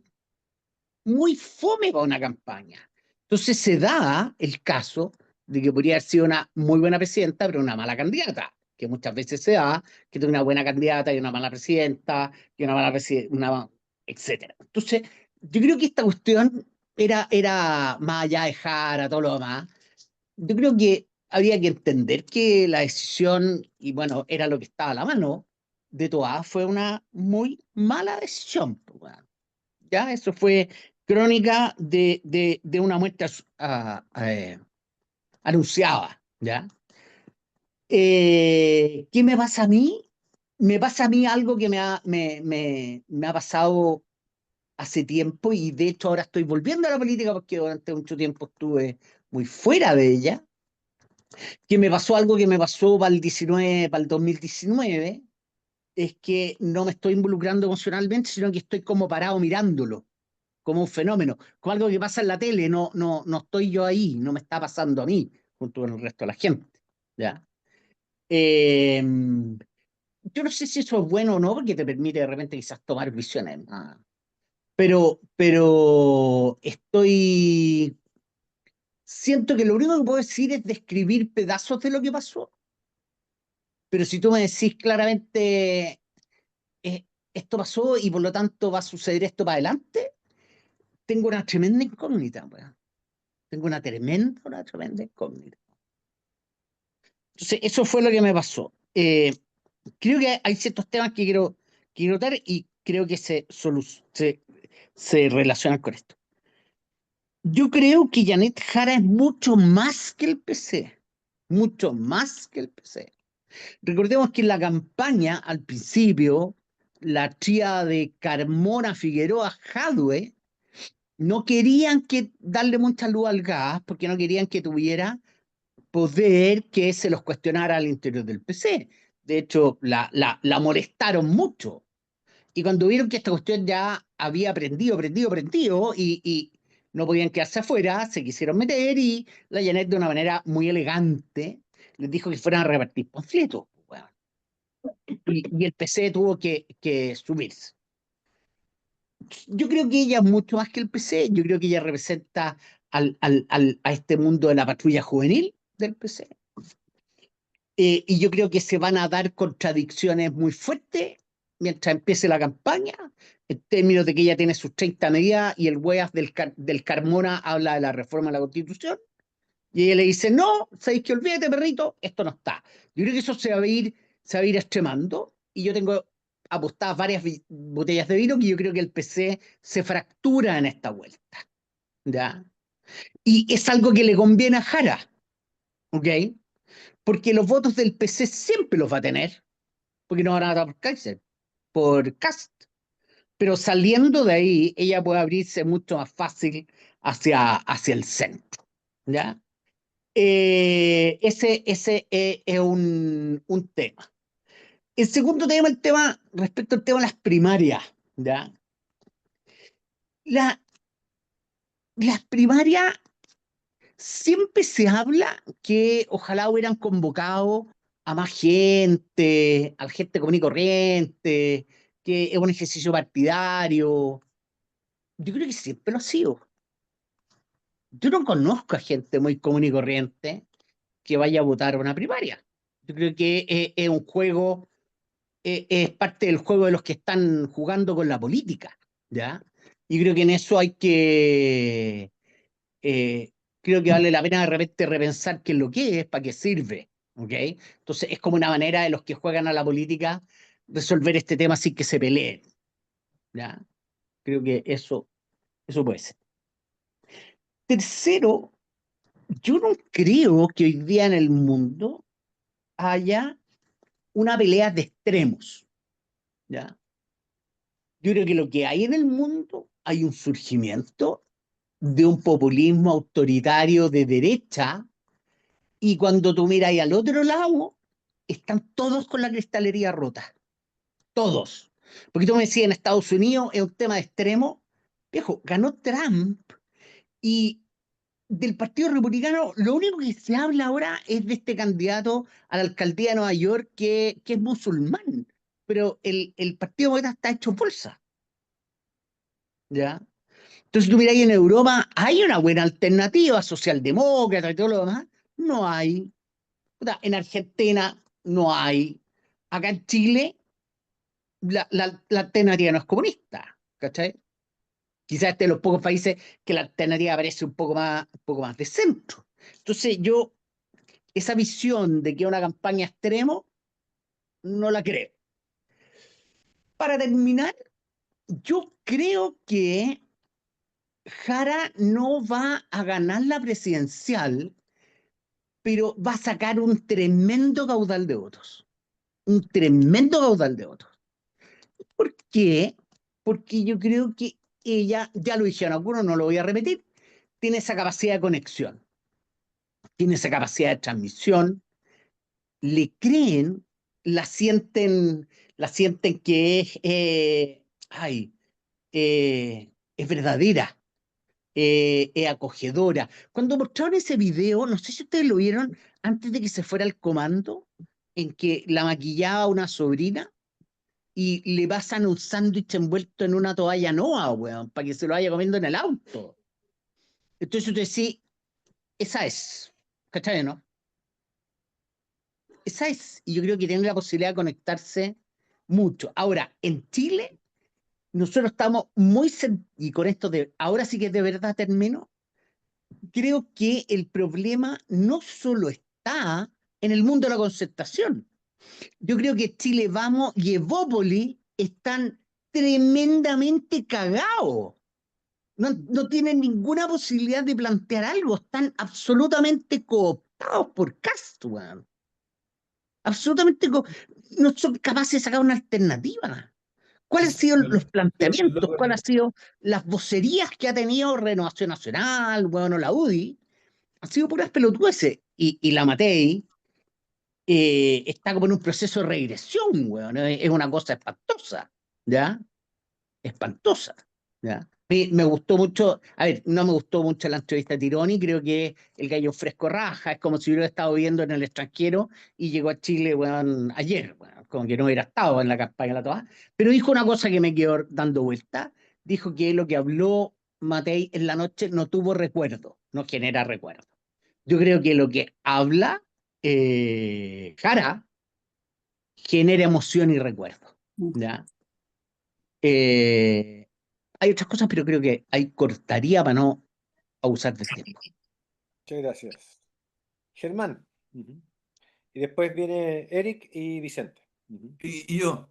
Muy fome para una campaña. Entonces se da el caso de que podría haber sido una muy buena presidenta, pero una mala candidata, que muchas veces se da, que tiene una buena candidata y una mala presidenta, y una mala presidenta. etcétera. Entonces, yo creo que esta cuestión era más allá de Jara, todo lo demás. Yo creo que había que entender que la decisión, y bueno, era lo que estaba a la mano, de Toá fue una muy mala decisión. Pues, weón. Ya, eso fue crónica de una muerte anunciada, ¿ya? ¿Qué me pasa a mí? Me pasa a mí algo que me ha pasado hace tiempo y de hecho ahora estoy volviendo a la política porque durante mucho tiempo estuve muy fuera de ella, que me pasó algo que me pasó para el 19, para el 2019, es que no me estoy involucrando emocionalmente, sino que estoy como parado mirándolo, como un fenómeno, como algo que pasa en la tele, no estoy yo ahí, no me está pasando a mí, junto con el resto de la gente, ¿ya? Eh, yo no sé si eso es bueno o no, porque te permite de repente quizás tomar visiones, pero siento que lo único que puedo decir es describir pedazos de lo que pasó, pero si tú me decís claramente, eh, esto pasó y por lo tanto va a suceder esto para adelante, tengo una tremenda incógnita, weón. Tengo una tremenda incógnita. Entonces, eso fue lo que me pasó. Creo que hay ciertos temas que quiero notar y creo que se relacionan con esto. Yo creo que Janet Jara es mucho más que el PC. Mucho más que el PC. Recordemos que en la campaña, al principio, la tría de Carmona, Figueroa, Jadwe, no querían darle mucha luz al gas porque no querían que tuviera poder que se los cuestionara al interior del PC. De hecho, la molestaron mucho. Y cuando vieron que esta cuestión ya había prendido, y no podían quedarse afuera, se quisieron meter y la Janet de una manera muy elegante les dijo que fueran a repartir panfletos. Bueno, y el PC tuvo que subirse. Yo creo que ella es mucho más que el PC, yo creo que ella representa a este mundo de la patrulla juvenil del PC. Y yo creo que se van a dar contradicciones muy fuertes mientras empiece la campaña, en términos de que ella tiene sus 30 medidas y el weas del Carmona habla de la reforma de la Constitución, y ella le dice, no, sabéis que olvídate, perrito, esto no está. Yo creo que eso se va a ir extremando, y yo tengo apostadas varias botellas de vino que yo creo que el PC se fractura en esta vuelta, ¿ya? Y es algo que le conviene a Jara, ¿ok? Porque los votos del PC siempre los va a tener, porque no van a votar por Kaiser, por Cast. Pero saliendo de ahí, ella puede abrirse mucho más fácil hacia el centro, ¿ya? Ese es un tema. El segundo tema, respecto al tema de las primarias, ¿ya? La- las primarias, siempre se habla que ojalá hubieran convocado a más gente, a la gente común y corriente, que es un ejercicio partidario. Yo creo que siempre lo ha sido. Yo no conozco a gente muy común y corriente que vaya a votar una primaria. Yo creo que es un juego, es parte del juego de los que están jugando con la política, ¿ya? Y creo que en eso eh, creo que vale la pena de repente repensar qué es lo que es, para qué sirve, ¿ok? Entonces es como una manera de los que juegan a la política resolver este tema sin que se peleen, ¿ya? Creo que eso puede ser. Tercero, yo no creo que hoy día en el mundo haya una pelea de extremos, ¿ya? Yo creo que lo que hay en el mundo, hay un surgimiento de un populismo autoritario de derecha, y cuando tú miras ahí al otro lado, están todos con la cristalería rota, todos. Porque tú me decías, en Estados Unidos es un tema de extremo. Viejo, ganó Trump, y del Partido Republicano, lo único que se habla ahora es de este candidato a la alcaldía de Nueva York que es musulmán, pero el Partido Demócrata está hecho bolsa, ¿ya? Entonces tú miras ahí en Europa, ¿hay una buena alternativa socialdemócrata y todo lo demás? No hay. Puta, en Argentina no hay. Acá en Chile, la alternativa no es comunista. ¿cachai? Quizás este de los pocos países que la alternativa parece un poco más de centro. Entonces yo, esa visión de que una campaña extremo, no la creo. Para terminar, yo creo que Jara no va a ganar la presidencial, pero va a sacar un tremendo caudal de votos. Un tremendo caudal de votos. ¿Por qué? Porque yo creo que ella, ya lo dijeron algunos, no lo voy a repetir, tiene esa capacidad de conexión, tiene esa capacidad de transmisión, le creen, la sienten que es verdadera, es acogedora. Cuando mostraron ese video, no sé si ustedes lo vieron antes de que se fuera al comando, en que la maquillaba una sobrina y le pasan un sándwich envuelto en una toalla Noa, weón, para que se lo vaya comiendo en el auto. Entonces usted sí, esa es, ¿cachai, no? Esa es, y yo creo que tiene la posibilidad de conectarse mucho. Ahora, en Chile, nosotros estamos muy, y con esto de, ahora sí que de verdad termino, creo que el problema no solo está en el mundo de la concertación. Yo creo que Chile Vamos y Evópoli están tremendamente cagados. No tienen ninguna posibilidad de plantear algo. Están absolutamente cooptados por Castro, weón. Absolutamente no son capaces de sacar una alternativa. ¿Cuáles han sido los planteamientos? ¿Cuáles han sido las vocerías que ha tenido Renovación Nacional, bueno, la UDI? Han sido puras pelotudeces. Y la Matei está como en un proceso de regresión, weón. Es una cosa espantosa, ¿ya? Espantosa, ¿ya? Me gustó mucho, a ver, no me gustó mucho la entrevista de Tironi, creo que el gallo fresco raja, es como si hubiera estado viviendo en el extranjero y llegó a Chile, weón, ayer, weón, como que no hubiera estado en la campaña de la toa, pero dijo una cosa que me quedó dando vuelta, dijo que lo que habló Matei en la noche no tuvo recuerdo, no genera recuerdo. Yo creo que lo que habla Jara genera emoción y recuerdo, ¿ya? Hay otras cosas, pero creo que ahí cortaría para no abusar del tiempo. Muchas gracias. Germán. Ujú. Y después viene Eric y Vicente. Ujú. Y yo,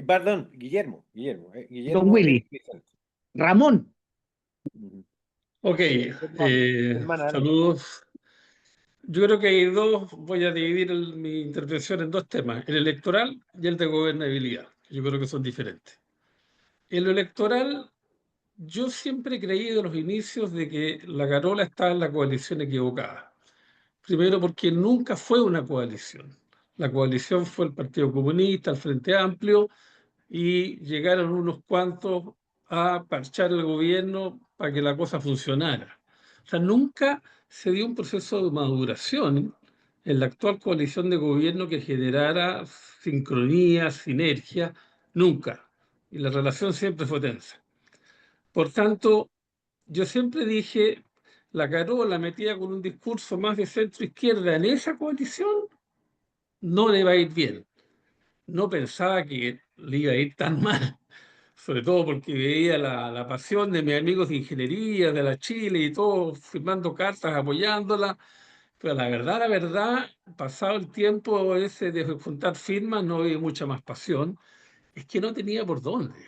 Perdón, Guillermo. Don Guillermo, Willy, Eric, Vicente. Ramón, Ujú. Ok, Germán, Germán, adelante. saludos. Yo creo que hay dos, voy a dividir mi intervención en dos temas, el electoral y el de gobernabilidad. Yo creo que son diferentes. En lo electoral, yo siempre creí de los inicios de que la Carola estaba en la coalición equivocada. Primero porque nunca fue una coalición. La coalición fue el Partido Comunista, el Frente Amplio, y llegaron unos cuantos a parchar el gobierno para que la cosa funcionara. O sea, nunca se dio un proceso de maduración en la actual coalición de gobierno que generara sincronía, sinergia, nunca. Y la relación siempre fue tensa. Por tanto, yo siempre dije, la Carola metida con un discurso más de centro-izquierda en esa coalición, no le va a ir bien. No pensaba que le iba a ir tan mal, sobre todo porque veía la pasión de mis amigos de ingeniería, de la Chile y todos firmando cartas, apoyándola. Pero la verdad, pasado el tiempo ese de juntar firmas, no había mucha más pasión. Es que no tenía por dónde.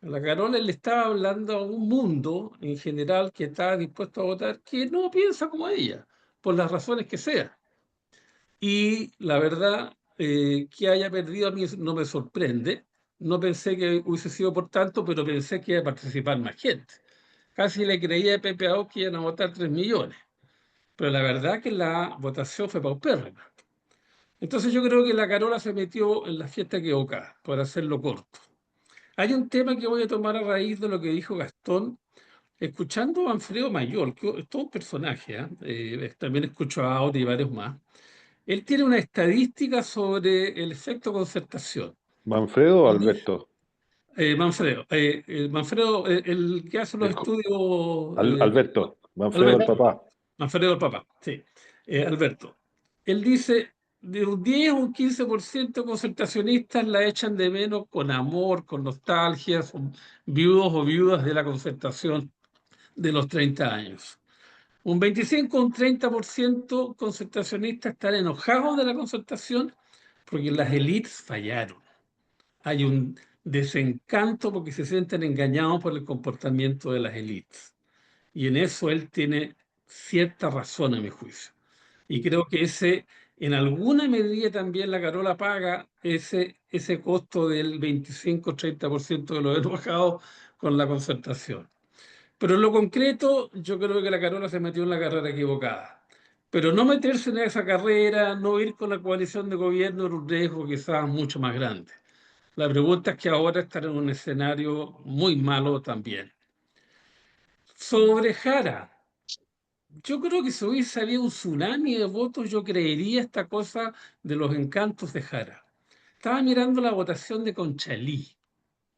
A la Carola le estaba hablando a un mundo en general que estaba dispuesto a votar que no piensa como ella, por las razones que sean. Y la verdad, que haya perdido a mí no me sorprende. No pensé que hubiese sido por tanto, pero pensé que iba a participar más gente. Casi le creía a Pepe Ao que iban a votar 3 millones. Pero la verdad que la votación fue paupérrima. Entonces yo creo que la Carola se metió en la fiesta equivocada, por hacerlo corto. Hay un tema que voy a tomar a raíz de lo que dijo Gastón, escuchando a Manfredo Mayor, que es todo un personaje, también escucho a Audi y varios más. Él tiene una estadística sobre el efecto concertación. ¿Manfredo o Alberto? Manfredo, el que hace los El estudios. Alberto, Manfredo el Alberto, papá. Manfredo el papá, sí. Alberto. Él dice, de un 10 o un 15% concertacionistas la echan de menos con amor, con nostalgia, son viudos o viudas de la concertación de los 30 años. Un 25 o un 30% concertacionistas están enojados de la concertación porque las élites fallaron. Hay un desencanto porque se sienten engañados por el comportamiento de las élites. Y en eso él tiene cierta razón, a mi juicio. Y creo que en alguna medida también la Carola paga ese costo del 25-30% de los enojados con la concertación. Pero en lo concreto, yo creo que la Carola se metió en la carrera equivocada. Pero no meterse en esa carrera, no ir con la coalición de gobierno, era un riesgo quizás mucho más grande. La pregunta es que ahora están en un escenario muy malo también. Sobre Jara, yo creo que si hubiese habido un tsunami de votos, yo creería esta cosa de los encantos de Jara. Estaba mirando la votación de Conchalí.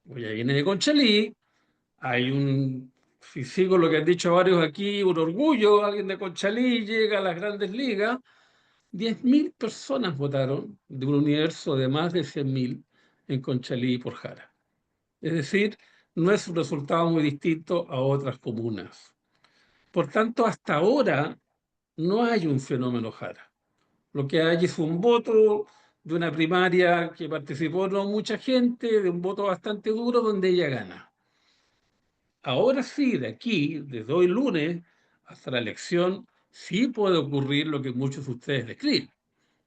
Ya viene de Conchalí, hay si sigo lo que han dicho varios aquí, un orgullo, alguien de Conchalí llega a las grandes ligas. 10.000 personas votaron de un universo de más de 100.000 en Conchalí por Jara. Es decir, no es un resultado muy distinto a otras comunas. Por tanto, hasta ahora no hay un fenómeno Jara. Lo que hay es un voto de una primaria que participó no mucha gente, de un voto bastante duro donde ella gana. Ahora sí, de aquí, desde hoy lunes hasta la elección, sí puede ocurrir lo que muchos de ustedes describen.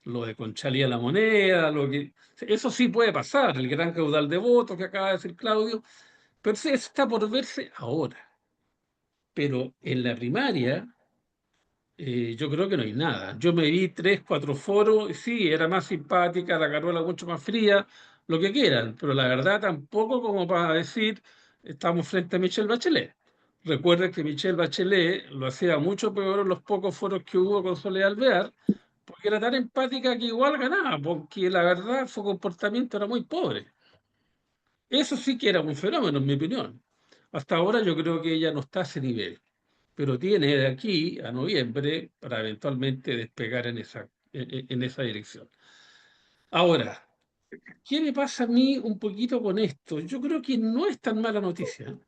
Lo de Conchalí a la moneda, eso sí puede pasar, el gran caudal de votos que acaba de decir Claudio, pero eso está por verse ahora. Pero en la primaria, yo creo que no hay nada. Yo me vi 3, 4 foros, sí, era más simpática, la Carola mucho más fría, lo que quieran, pero la verdad tampoco como para decir estamos frente a Michelle Bachelet. Recuerden que Michelle Bachelet lo hacía mucho peor en los pocos foros que hubo con Soledad Alvear, porque era tan empática que igual ganaba, porque la verdad su comportamiento era muy pobre. Eso sí que era un fenómeno, en mi opinión. Hasta ahora yo creo que ella no está a ese nivel, pero tiene de aquí a noviembre para eventualmente despegar en esa dirección. Ahora, ¿qué me pasa a mí un poquito con esto? Yo creo que no es tan mala noticia,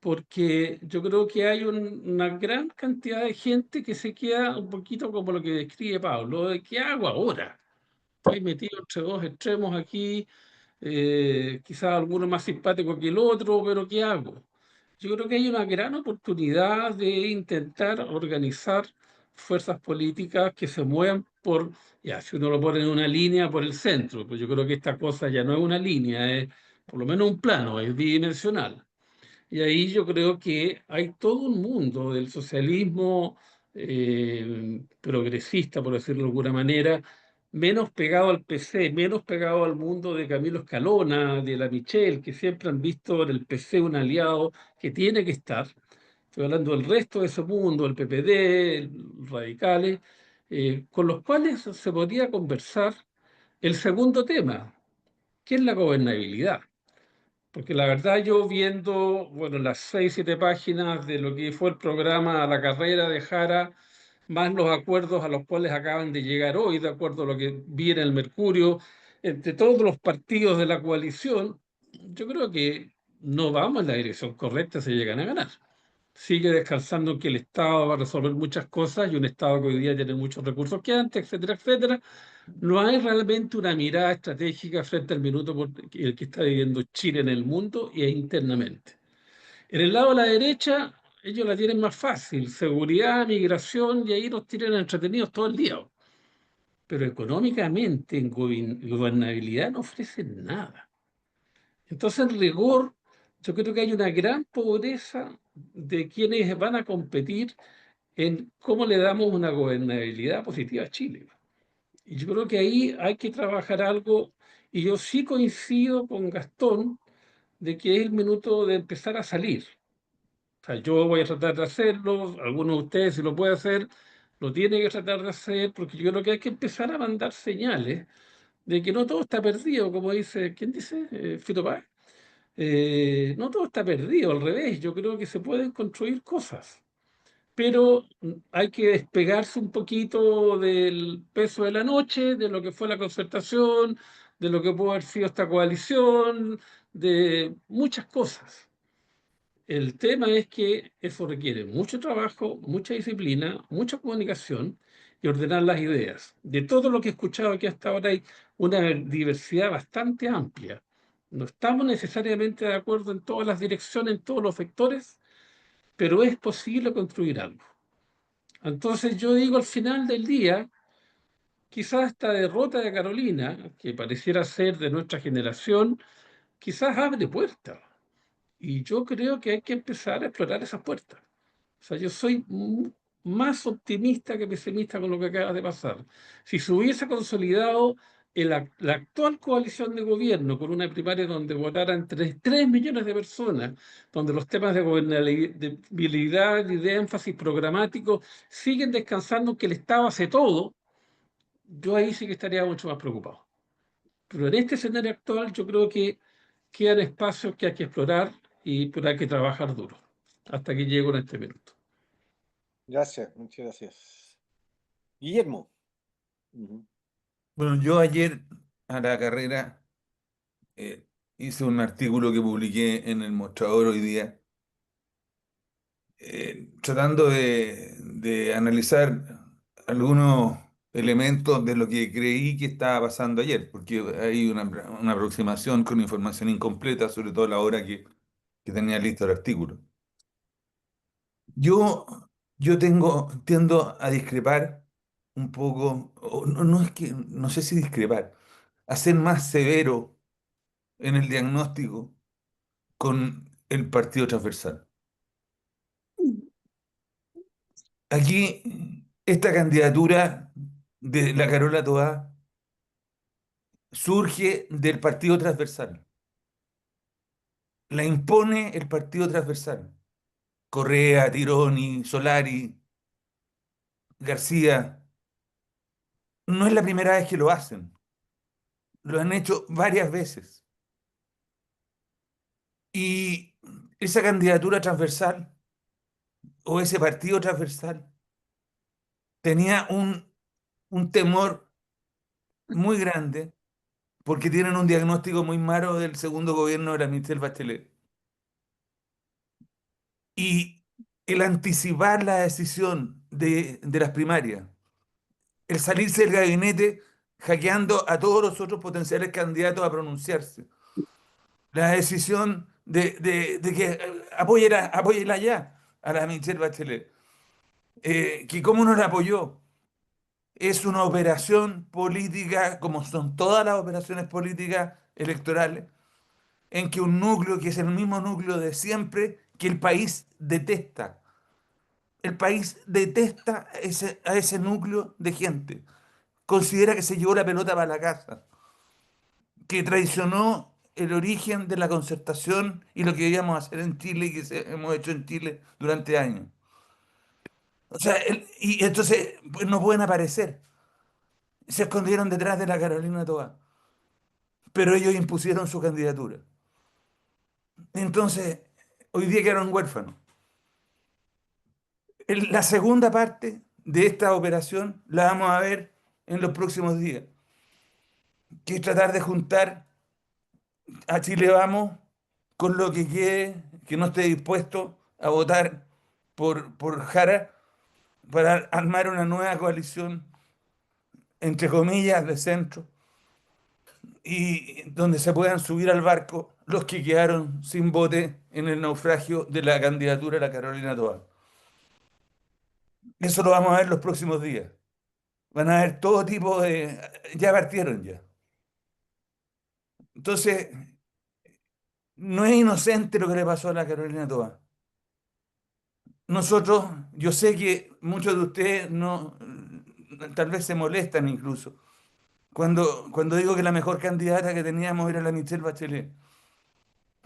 porque yo creo que hay una gran cantidad de gente que se queda un poquito como lo que describe Pablo, de ¿qué hago ahora? Estoy metido entre dos extremos aquí, quizás alguno más simpático que el otro, pero ¿qué hago? Yo creo que hay una gran oportunidad de intentar organizar fuerzas políticas que se muevan ya, si uno lo pone en una línea, por el centro, pues yo creo que esta cosa ya no es una línea, es por lo menos un plano, es bidimensional. Y ahí yo creo que hay todo un mundo del socialismo progresista, por decirlo de alguna manera, menos pegado al PC, menos pegado al mundo de Camilo Escalona, de la Michelle, que siempre han visto en el PC un aliado que tiene que estar. Estoy hablando del resto de ese mundo, el PPD, radicales, con los cuales se podría conversar el segundo tema, que es la gobernabilidad. Porque la verdad yo viendo, bueno, las 6, 7 páginas de lo que fue el programa a la carrera de Jara, más los acuerdos a los cuales acaban de llegar hoy, de acuerdo a lo que vi en el Mercurio, entre todos los partidos de la coalición, yo creo que no vamos en la dirección correcta si llegan a ganar. Sigue descansando en que el Estado va a resolver muchas cosas y un Estado que hoy día tiene muchos recursos que antes, etcétera, etcétera. No hay realmente una mirada estratégica frente al minuto por el que está viviendo Chile en el mundo e internamente. En el lado de la derecha, ellos la tienen más fácil, seguridad, migración, y ahí nos tienen entretenidos todo el día. Pero económicamente, en gobernabilidad, no ofrecen nada. Entonces, en rigor, yo creo que hay una gran pobreza de quienes van a competir en cómo le damos una gobernabilidad positiva a Chile. Y yo creo que ahí hay que trabajar algo, y yo sí coincido con Gastón de que es el minuto de empezar a salir. O sea, yo voy a tratar de hacerlo, algunos de ustedes si lo pueden hacer, lo tienen que tratar de hacer, porque yo creo que hay que empezar a mandar señales de que no todo está perdido, como dice, ¿quién dice? Fito Páez. No todo está perdido, al revés, yo creo que se pueden construir cosas. pero hay que despegarse un poquito del peso de la noche, de lo que fue la concertación, de lo que pudo haber sido esta coalición, de muchas cosas. El tema es que eso requiere mucho trabajo, mucha disciplina, mucha comunicación y ordenar las ideas. De todo lo que he escuchado aquí hasta ahora hay una diversidad bastante amplia. No estamos necesariamente de acuerdo en todas las direcciones, en todos los vectores, pero es posible construir algo. Entonces yo digo al final del día, quizás esta derrota de Carolina, que pareciera ser de nuestra generación, quizás abre puertas. Y yo creo que hay que empezar a explorar esas puertas. O sea, yo soy más optimista que pesimista con lo que acaba de pasar. Si se hubiese consolidado la actual coalición de gobierno con una primaria donde votaran 3 millones de personas, donde los temas de gobernabilidad y de énfasis programático siguen descansando, que el Estado hace todo, yo ahí sí que estaría mucho más preocupado. Pero en este escenario actual yo creo que quedan espacios que hay que explorar y por hay que trabajar duro. Hasta que llego en este minuto. Gracias, muchas gracias. Guillermo. Ujú. Bueno, yo ayer a la carrera hice un artículo que publiqué en El Mostrador hoy día, tratando de analizar algunos elementos de lo que creí que estaba pasando ayer, porque hay una aproximación con información incompleta, sobre todo a la hora que tenía listo el artículo. Yo, yo tiendo a discrepar un poco, o no es que, no sé si discrepar, a ser más severo en el diagnóstico con el partido transversal. Aquí, esta candidatura de la Carola Toá surge del partido transversal. La impone el partido transversal. Correa, Tironi, Solari, García. No es la primera vez que lo hacen. Lo han hecho varias veces. Y esa candidatura transversal o ese partido transversal tenía un temor muy grande porque tienen un diagnóstico muy malo del segundo gobierno de la Michelle Bachelet. Y el anticipar la decisión de las primarias, el salirse del gabinete hackeando a todos los otros potenciales candidatos a pronunciarse, la decisión de que apóyela ya a la Michelle Bachelet, que cómo no la apoyó. Es una operación política, como son todas las operaciones políticas electorales, en que un núcleo, que es el mismo núcleo de siempre, que el país detesta. El país detesta a ese núcleo de gente. Considera que se llevó la pelota para la casa, que traicionó el origen de la concertación y lo que íbamos a hacer en Chile y que hemos hecho en Chile durante años. O sea, y entonces pues, no pueden aparecer. Se escondieron detrás de la Carolina Toa, pero ellos impusieron su candidatura. Entonces, hoy día quedaron huérfanos. La segunda parte de esta operación la vamos a ver en los próximos días, que es tratar de juntar a Chile Vamos con lo que quede, que no esté dispuesto a votar por Jara para armar una nueva coalición, entre comillas, de centro, y donde se puedan subir al barco los que quedaron sin bote en el naufragio de la candidatura de la Carolina Toa. Eso lo vamos a ver los próximos días. Van a haber todo tipo de... Ya partieron ya. Entonces, no es inocente lo que le pasó a la Carolina Toa. Nosotros, yo sé que muchos de ustedes no, tal vez se molestan incluso, cuando digo que la mejor candidata que teníamos era la Michelle Bachelet,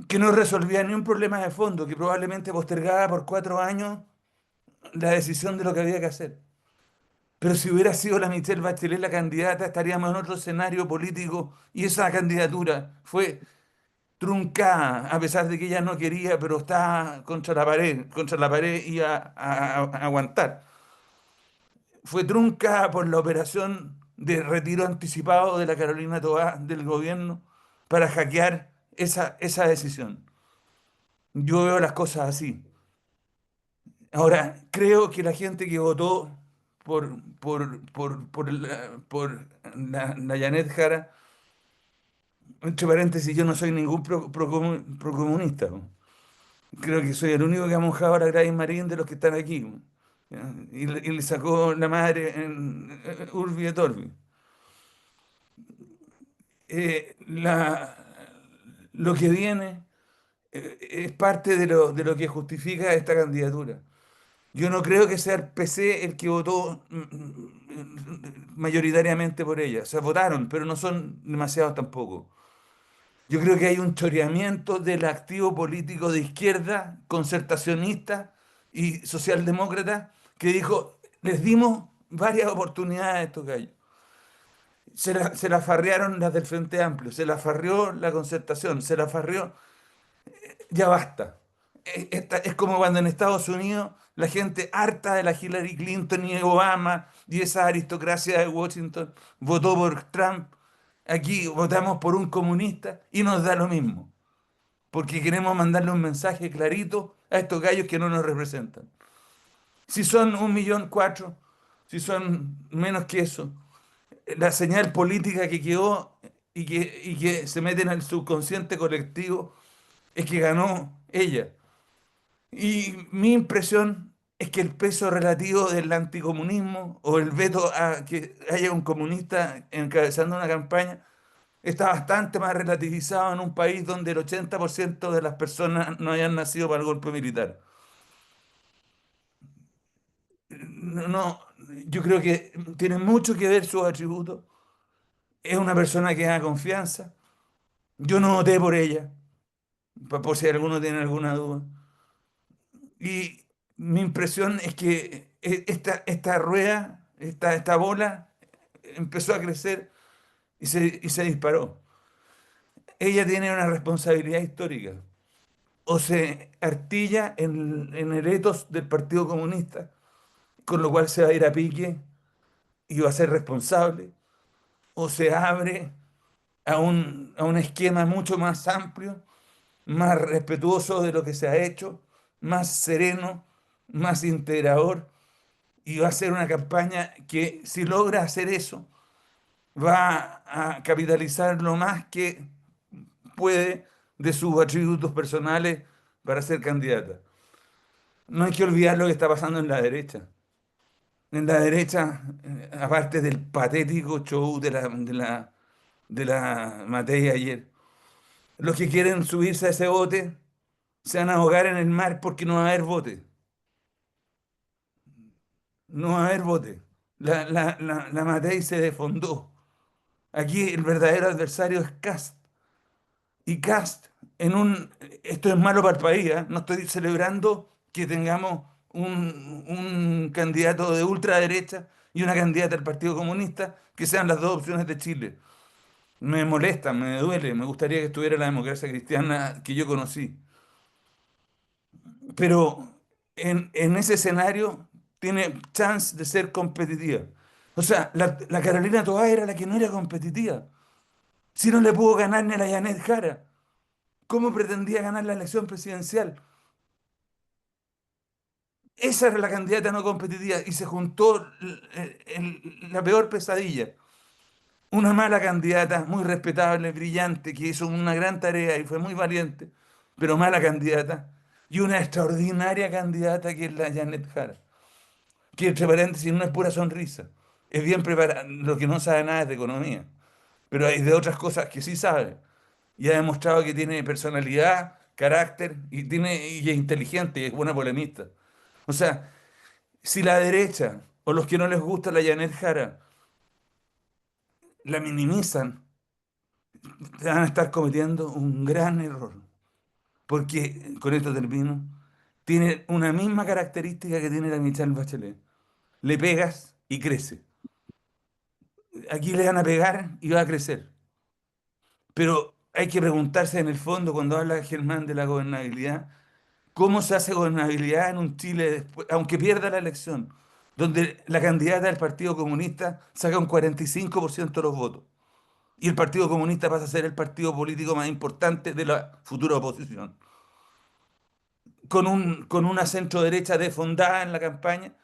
que no resolvía ni un problema de fondo, que probablemente postergaba por 4 años la decisión de lo que había que hacer. Pero si hubiera sido la Michelle Bachelet la candidata, estaríamos en otro escenario político y esa candidatura fue truncada, a pesar de que ella no quería, pero estaba contra la pared y a aguantar. Fue truncada por la operación de retiro anticipado de la Carolina Toá del gobierno para hackear esa decisión. Yo veo las cosas así. Ahora, creo que la gente que votó la Janet Jara, entre paréntesis, yo no soy ningún procomunista. Creo que soy el único que ha mojado a la Gladys Marín de los que están aquí. ¿Ya? Y le sacó la madre en Urbi et Orbi. La, lo que viene es parte de lo que justifica esta candidatura. Yo no creo que sea el PC el que votó mayoritariamente por ella. O sea, votaron, pero no son demasiados tampoco. Yo creo que hay un choreamiento del activo político de izquierda, concertacionista y socialdemócrata, que dijo, les dimos varias oportunidades a estos gallos. Se la farrearon las del Frente Amplio, se la farrió la concertación, se la farrió, ya basta. Es como cuando en Estados Unidos la gente harta de la Hillary Clinton y Obama y esa aristocracia de Washington votó por Trump. Aquí votamos por un comunista y nos da lo mismo, porque queremos mandarle un mensaje clarito a estos gallos que no nos representan. Si son 1,4 millones, si son menos que eso, la señal política que quedó y que se mete en el subconsciente colectivo es que ganó ella. Y mi impresión es que el peso relativo del anticomunismo o el veto a que haya un comunista encabezando una campaña está bastante más relativizado en un país donde el 80% de las personas no hayan nacido para el golpe militar. No, yo creo que tiene mucho que ver sus atributos. Es una persona que da confianza. Yo no voté por ella, por si alguno tiene alguna duda. Y mi impresión es que esta rueda, esta bola, empezó a crecer y se disparó. Ella tiene una responsabilidad histórica. O se artilla en el etos del Partido Comunista, con lo cual se va a ir a pique y va a ser responsable, o se abre a un esquema mucho más amplio, más respetuoso de lo que se ha hecho, más sereno, más integrador, y va a ser una campaña que, si logra hacer eso, va a capitalizar lo más que puede de sus atributos personales para ser candidata. No hay que olvidar lo que está pasando en la derecha. En la derecha, aparte del patético show de la Matei ayer, los que quieren subirse a ese bote se van a ahogar en el mar porque no va a haber bote. No va a haber bote. La Matei se desfondó. Aquí el verdadero adversario es Kast. Y Kast, esto es malo para el país, ¿eh? No estoy celebrando que tengamos un candidato de ultraderecha y una candidata del Partido Comunista, que sean las dos opciones de Chile. Me molesta, me duele, me gustaría que estuviera la democracia cristiana que yo conocí. Pero en ese escenario tiene chance de ser competitiva. O sea, la Carolina Toá era la que no era competitiva. Si no le pudo ganar ni a la Janet Jara, ¿cómo pretendía ganar la elección presidencial? Esa era la candidata no competitiva y se juntó la peor pesadilla. Una mala candidata, muy respetable, brillante, que hizo una gran tarea y fue muy valiente, pero mala candidata. Y una extraordinaria candidata que es la Janet Jara, que entre paréntesis no es pura sonrisa, es bien preparada, lo que no sabe nada es de economía, pero hay de otras cosas que sí sabe. Y ha demostrado que tiene personalidad, carácter y es inteligente y es buena polemista. O sea, si la derecha o los que no les gusta la Janet Jara la minimizan, van a estar cometiendo un gran error. Porque, con esto termino, tiene una misma característica que tiene la Michelle Bachelet. Le pegas y crece. Aquí le van a pegar y va a crecer. Pero hay que preguntarse en el fondo, cuando habla Germán de la gobernabilidad, ¿cómo se hace gobernabilidad en un Chile después, aunque pierda la elección, donde la candidata del Partido Comunista saca un 45% de los votos y el Partido Comunista pasa a ser el partido político más importante de la futura oposición, con una centro derecha desfondada en la campaña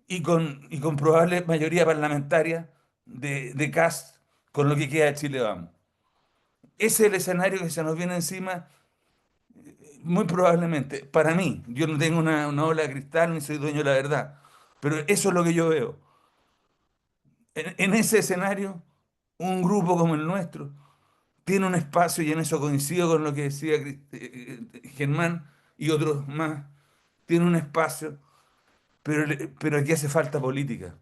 y con probable mayoría parlamentaria de Kast con lo que queda de Chile Vamos? Ese es el escenario que se nos viene encima, muy probablemente. Para mí, yo no tengo una bola de cristal ni soy dueño de la verdad, pero eso es lo que yo veo. En ese escenario, un grupo como el nuestro tiene un espacio, y en eso coincido con lo que decía Germán y otros más, tiene un espacio, pero aquí hace falta política.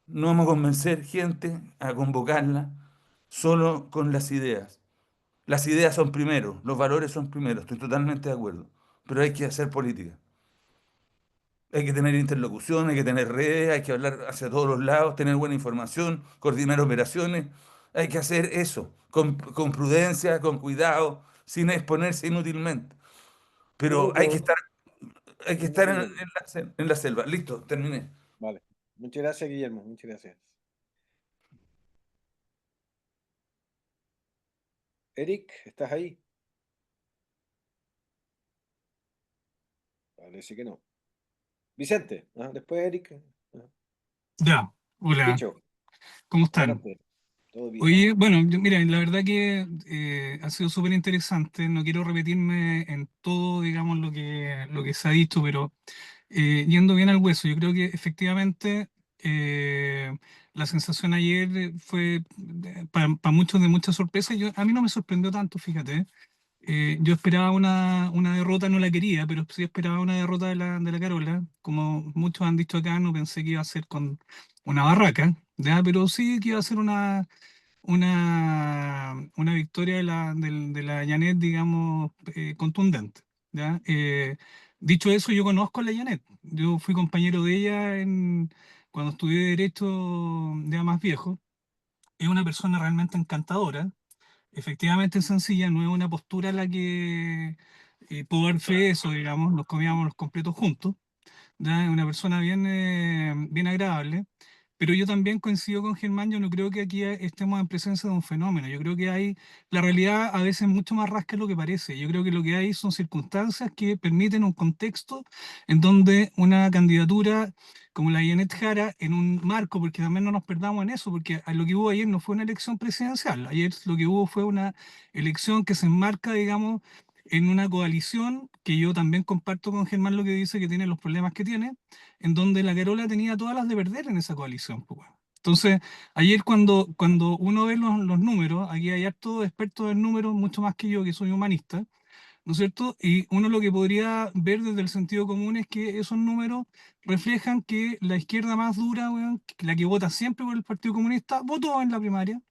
No vamos a convencer gente a convocarla solo con las ideas. Las ideas son primero, los valores son primero, estoy totalmente de acuerdo, pero hay que hacer política. Hay que tener interlocución, hay que tener redes, hay que hablar hacia todos los lados, tener buena información, coordinar operaciones. Hay que hacer eso, con prudencia, con cuidado, sin exponerse inútilmente. Pero Guillermo, hay que termina, estar Guillermo. en la selva. Listo, terminé. Vale. Muchas gracias, Guillermo. Muchas gracias. Eric, ¿estás ahí? Parece que no. Vicente, después Eric. Ah, Ya, hola, Bicho, ¿cómo están? adelante. Todo bien. Oye, bueno, mira, la verdad que ha sido súper interesante. No quiero repetirme en todo, digamos, lo que se ha dicho, pero yendo bien al hueso, yo creo que efectivamente eh, la sensación ayer fue para muchos de mucha sorpresa. A mí no me sorprendió tanto, fíjate. Yo esperaba una derrota, no la quería, pero sí esperaba una derrota de la Carola. Como muchos han dicho acá, no pensé que iba a ser con una barraca, ¿ya? Pero sí que iba a ser una victoria de la Janet, digamos, contundente, ¿ya? Dicho eso, yo conozco a la Janet. Yo fui compañero de ella cuando estudié Derecho ya más viejo. Es una persona realmente encantadora, efectivamente sencilla, no es una postura a la que puedo dar fe de eso, digamos, nos comíamos los completos juntos, ¿ya? Es una persona bien, bien agradable, pero yo también coincido con Germán, yo no creo que aquí estemos en presencia de un fenómeno, yo creo que hay, la realidad a veces es mucho más rasca de lo que parece, yo creo que lo que hay son circunstancias que permiten un contexto en donde una candidatura como la de Janet Jara, en un marco, porque también no nos perdamos en eso, porque lo que hubo ayer no fue una elección presidencial, ayer lo que hubo fue una elección que se enmarca, digamos, en una coalición que yo también comparto con Germán lo que dice que tiene los problemas que tiene, en donde la Carola tenía todas las de perder en esa coalición, pues, bueno. Entonces, ayer cuando uno ve los números, aquí hay hartos expertos en números, mucho más que yo, que soy humanista, ¿no es cierto? Y uno lo que podría ver desde el sentido común es que esos números reflejan que la izquierda más dura, weón, la que vota siempre por el Partido Comunista, votó en la primaria,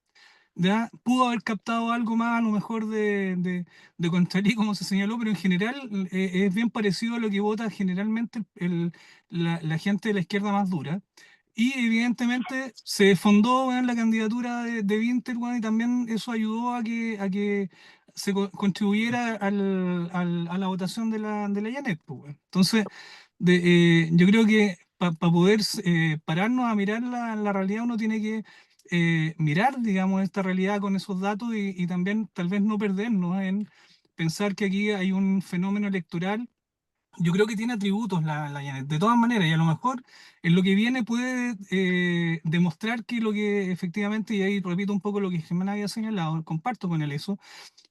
¿ya? Pudo haber captado algo más, a lo mejor de Conchalí, como se señaló, pero en general es bien parecido a lo que vota generalmente la gente de la izquierda más dura. Y evidentemente se fondó en la candidatura de Winter, weón, y también eso ayudó a que se contribuyera a la votación de la Janet, pues, weón. Entonces, yo creo que para poder pararnos a mirar la realidad uno tiene que mirar, digamos, esta realidad con esos datos y también tal vez no perdernos en pensar que aquí hay un fenómeno electoral. Yo creo que tiene atributos la Janet, de todas maneras, y a lo mejor en lo que viene puede demostrar que lo que efectivamente, y ahí repito un poco lo que Germán había señalado, comparto con él eso,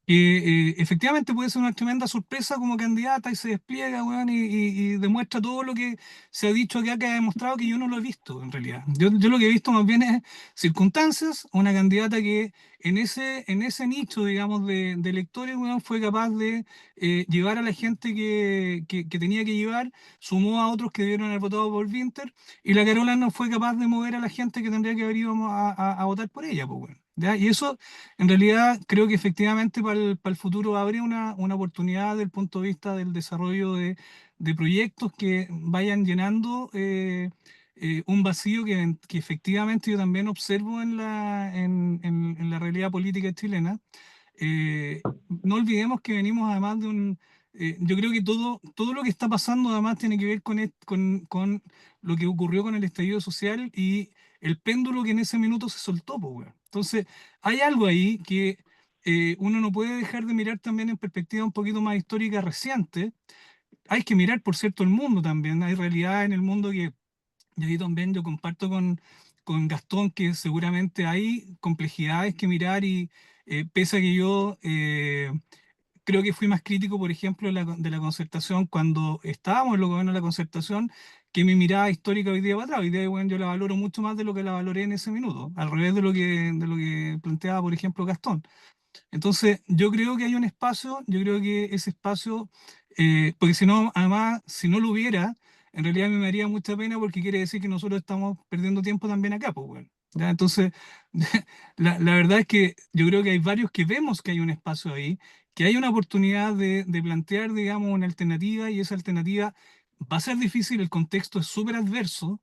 que efectivamente puede ser una tremenda sorpresa como candidata y se despliega, weón, y demuestra todo lo que se ha dicho acá, que ha demostrado que yo no lo he visto en realidad. Yo lo que he visto más bien es circunstancias, una candidata que en ese nicho, digamos, de electores, weón, fue capaz de llevar a la gente que tenía que llevar, sumó a otros que debieron haber votado por Winter, y la Carola no fue capaz de mover a la gente que tendría que haber ido a votar por ella, pues, weón. ¿Ya? Y eso en realidad creo que efectivamente para el futuro abre una oportunidad desde el punto de vista del desarrollo de proyectos que vayan llenando un vacío que efectivamente yo también observo en la realidad política chilena, no olvidemos que venimos además de un... yo creo que todo lo que está pasando además tiene que ver con lo que ocurrió con el estallido social y el péndulo que en ese minuto se soltó, pues, weón. Entonces, hay algo ahí que uno no puede dejar de mirar también en perspectiva un poquito más histórica reciente. Hay que mirar, por cierto, el mundo también. Hay realidades en el mundo que, y ahí también yo comparto con Gastón, que seguramente hay complejidades que mirar y pese a que yo creo que fui más crítico, por ejemplo, de la concertación cuando estábamos en los gobiernos de la concertación, que mi mirada histórica hoy día para atrás. Hoy día, bueno, yo la valoro mucho más de lo que la valoré en ese minuto, al revés de lo que planteaba, por ejemplo, Gastón. Entonces, yo creo que hay un espacio, yo creo que ese espacio, porque si no, además, si no lo hubiera, en realidad me daría mucha pena porque quiere decir que nosotros estamos perdiendo tiempo también acá, pues, bueno. ¿Ya? Entonces, la verdad es que yo creo que hay varios que vemos que hay un espacio ahí, que hay una oportunidad de plantear, digamos, una alternativa y esa alternativa va a ser difícil, el contexto es súper adverso.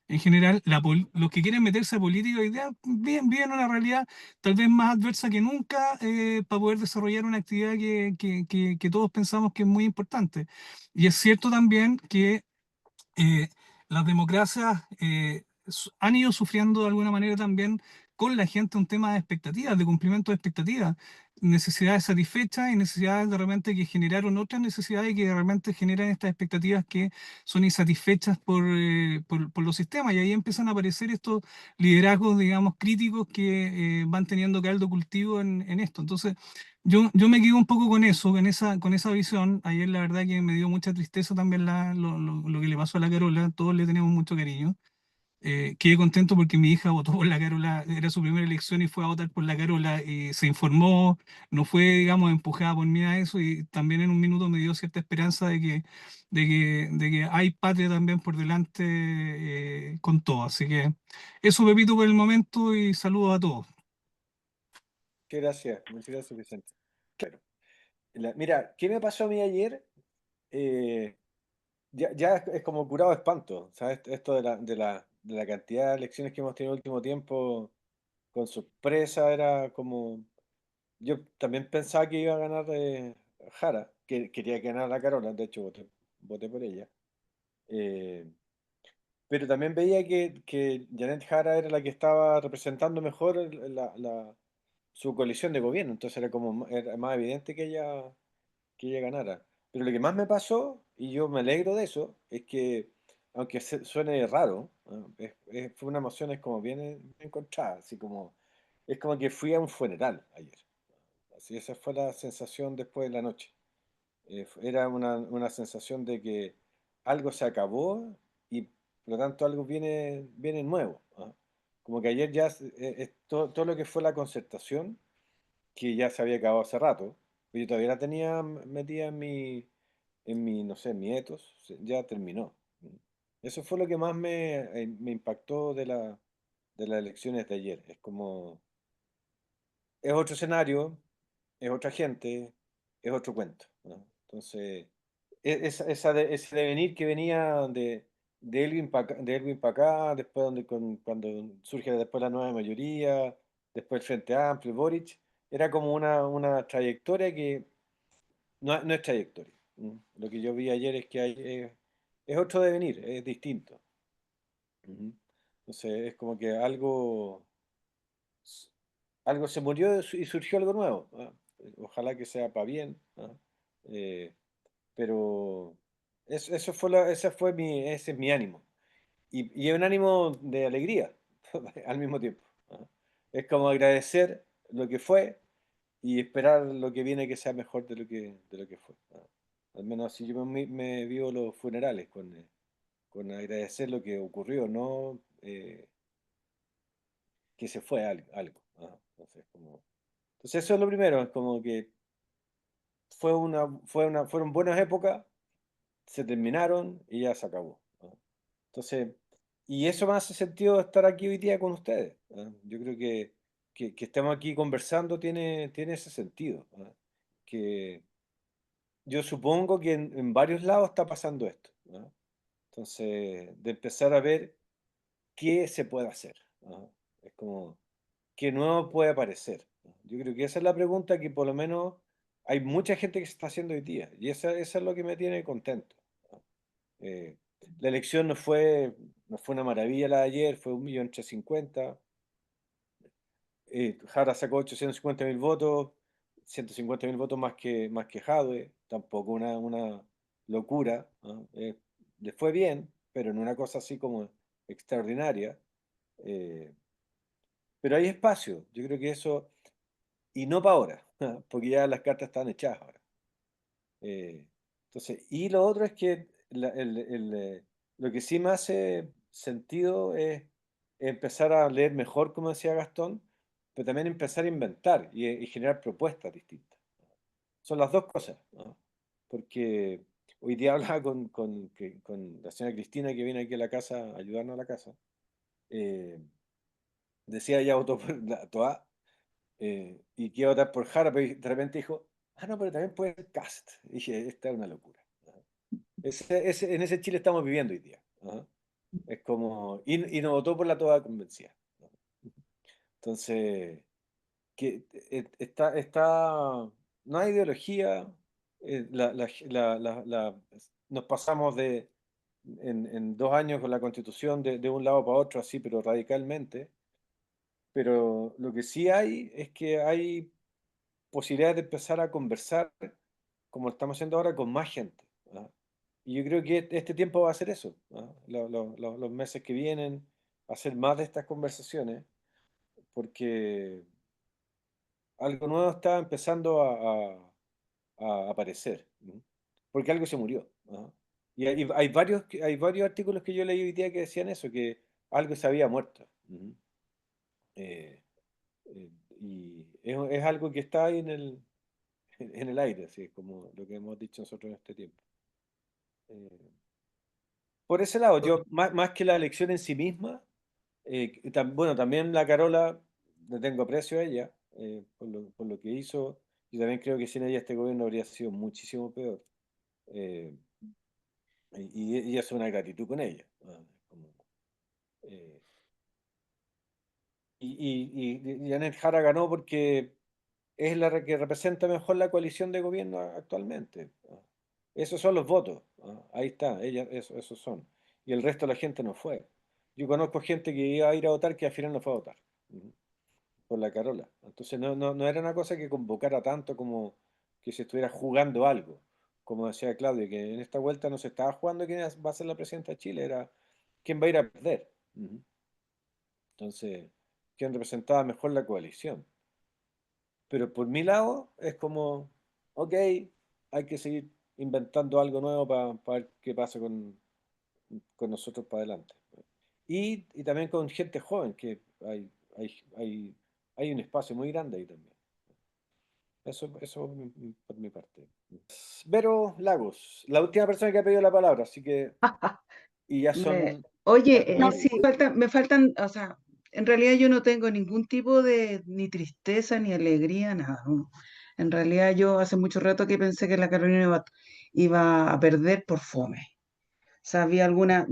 En general, los que quieren meterse a política hoy día viven una realidad tal vez más adversa que nunca para poder desarrollar una actividad que todos pensamos que es muy importante. Y es cierto también que eh, las democracias han ido sufriendo de alguna manera también con la gente un tema de expectativas, de cumplimiento de expectativas, necesidades satisfechas y necesidades de repente que generaron otras necesidades y que realmente generan estas expectativas que son insatisfechas por los sistemas. Y ahí empiezan a aparecer estos liderazgos, digamos, críticos que van teniendo caldo cultivo en esto. Entonces, yo me quedo un poco con eso, con esa visión. Ayer la verdad que me dio mucha tristeza también lo que le pasó a la Carola. Todos le tenemos mucho cariño. Quedé contento porque mi hija votó por la Carola, era su primera elección y fue a votar por la Carola y se informó, no fue, digamos, empujada por mí a eso y también en un minuto me dio cierta esperanza de que hay patria también por delante con todo. Así que eso, Pepito, por el momento y saludos a todos. Muchas gracias, Vicente. Claro. Mira, ¿qué me pasó a mí ayer? Ya es como curado de espanto, ¿sabes? Esto de la cantidad de elecciones que hemos tenido en el último tiempo, con sorpresa, era como... Yo también pensaba que iba a ganar Jara, que quería que ganara la Carola, de hecho voté por ella. Eh, pero también veía que Janet Jara era la que estaba representando mejor su coalición de gobierno, entonces era más evidente que ella ganara. Pero lo que más me pasó, y yo me alegro de eso, es que, aunque suene raro, ¿no? Fue una emoción es como bien encontrada, así como, es como que fui a un funeral ayer. Así esa fue la sensación después de la noche. Era una sensación de que algo se acabó y por lo tanto algo viene nuevo, ¿ah? Como que ayer ya todo lo que fue la concertación, que ya se había acabado hace rato, pero yo todavía la tenía metida en mi, no sé, en mi ethos, ya terminó. Eso fue lo que más me impactó de las elecciones de ayer. Es como, es otro escenario, es otra gente, es otro cuento, ¿no? Entonces, ese devenir que venía de Elwin para acá, después cuando surge después la nueva mayoría, después el Frente Amplio, Boric, era como una trayectoria que no es trayectoria. Lo que yo vi ayer es que es otro devenir, es distinto. Ujú. Entonces, es como que algo se murió y surgió algo nuevo, ¿ah? Ojalá que sea para bien, ¿ah? Eh, pero ese es mi ánimo. Y es un ánimo de alegría al mismo tiempo, ¿ah? Es como agradecer lo que fue y esperar lo que viene que sea mejor de lo que fue, ¿ah? Al menos así yo me vivo los funerales con agradecer lo que ocurrió, no que se fue algo, ¿ah? Entonces eso es lo primero, es como que fueron buenas épocas, se terminaron y ya se acabó, ¿ah? Entonces, y eso me hace sentido estar aquí hoy día con ustedes, ¿ah? Yo creo que estemos aquí conversando tiene ese sentido, ¿ah? Que yo supongo que en varios lados está pasando esto, ¿ah? Entonces, de empezar a ver qué se puede hacer, ¿ah? Es como, qué nuevo puede aparecer, Yo creo que esa es la pregunta que por lo menos hay mucha gente que se está haciendo hoy día, y esa es lo que me tiene contento. Eh, la elección no fue una maravilla la de ayer, fue 1.350.000. Jara sacó 850.000 votos, 150.000 votos más que Jadwe, tampoco una locura, ¿no? Le fue bien, pero no una cosa así como extraordinaria. Eh, pero hay espacio, yo creo que eso, y no para ahora, porque ya las cartas están echadas ahora. Entonces, y lo otro es que lo que sí me hace sentido es empezar a leer mejor, como decía Gastón, pero también empezar a inventar y generar propuestas distintas. Son las dos cosas, ¿no? Porque hoy día hablaba con la señora Cristina, que viene aquí a la casa a ayudarnos a la casa. Decía, ella votó por la Toa, y que iba a votar por Jara, pero de repente dijo, no, pero también puede ser Cast. Y dije, esta es una locura. En ese Chile estamos viviendo hoy día. Ajá. Es como, y no votó por la Toa convencida, ¿no? Entonces, que no hay ideología, nos pasamos en 2 años con la Constitución de un lado para otro, así, pero radicalmente. Pero lo que sí hay es que hay posibilidades de empezar a conversar, como lo estamos haciendo ahora, con más gente, ¿ah? Y yo creo que este tiempo va a ser eso, ¿ah? Los meses que vienen, hacer más de estas conversaciones, porque algo nuevo está empezando a aparecer, ¿no? Porque algo se murió, ¿ah? Y hay varios artículos que yo leí hoy día que decían eso, que algo se había muerto. Ujú. Eh, y es algo que está ahí en el aire, así como lo que hemos dicho nosotros en este tiempo. Eh, por ese lado, yo, más que la elección en sí misma, bueno, también la Carola, le tengo aprecio a ella, por lo que hizo. Yo también creo que sin ella este gobierno habría sido muchísimo peor. Eh, y eso es una gratitud con ella, ¿no? Eh, y Janet Jara ganó porque es la que representa mejor la coalición de gobierno actualmente, ¿no? Esos son los votos, ¿no? Ahí está, esos son. Y el resto de la gente no fue. Yo conozco gente que iba a ir a votar que al final no fue a votar, ¿no? Por la Carola. Entonces no era una cosa que convocara tanto como que se estuviera jugando algo. Como decía Claudio, que en esta vuelta no se estaba jugando quién va a ser la presidenta de Chile, era quién va a ir a perder. Ujú. Entonces, quién representaba mejor la coalición. Pero por mi lado es como, ok, hay que seguir inventando algo nuevo para ver qué pasa con nosotros para adelante. Y también con gente joven, que hay un espacio muy grande ahí también. Eso por mi parte. Vero Lagos, la última persona que ha pedido la palabra, así que, y ya son Oye, las No, 9:10. sí, me faltan, o sea, en realidad yo no tengo ningún tipo de ni tristeza ni alegría, nada, ¿no? En realidad yo hace mucho rato que pensé que la Carolina iba a perder por fome. O sea, vi algunas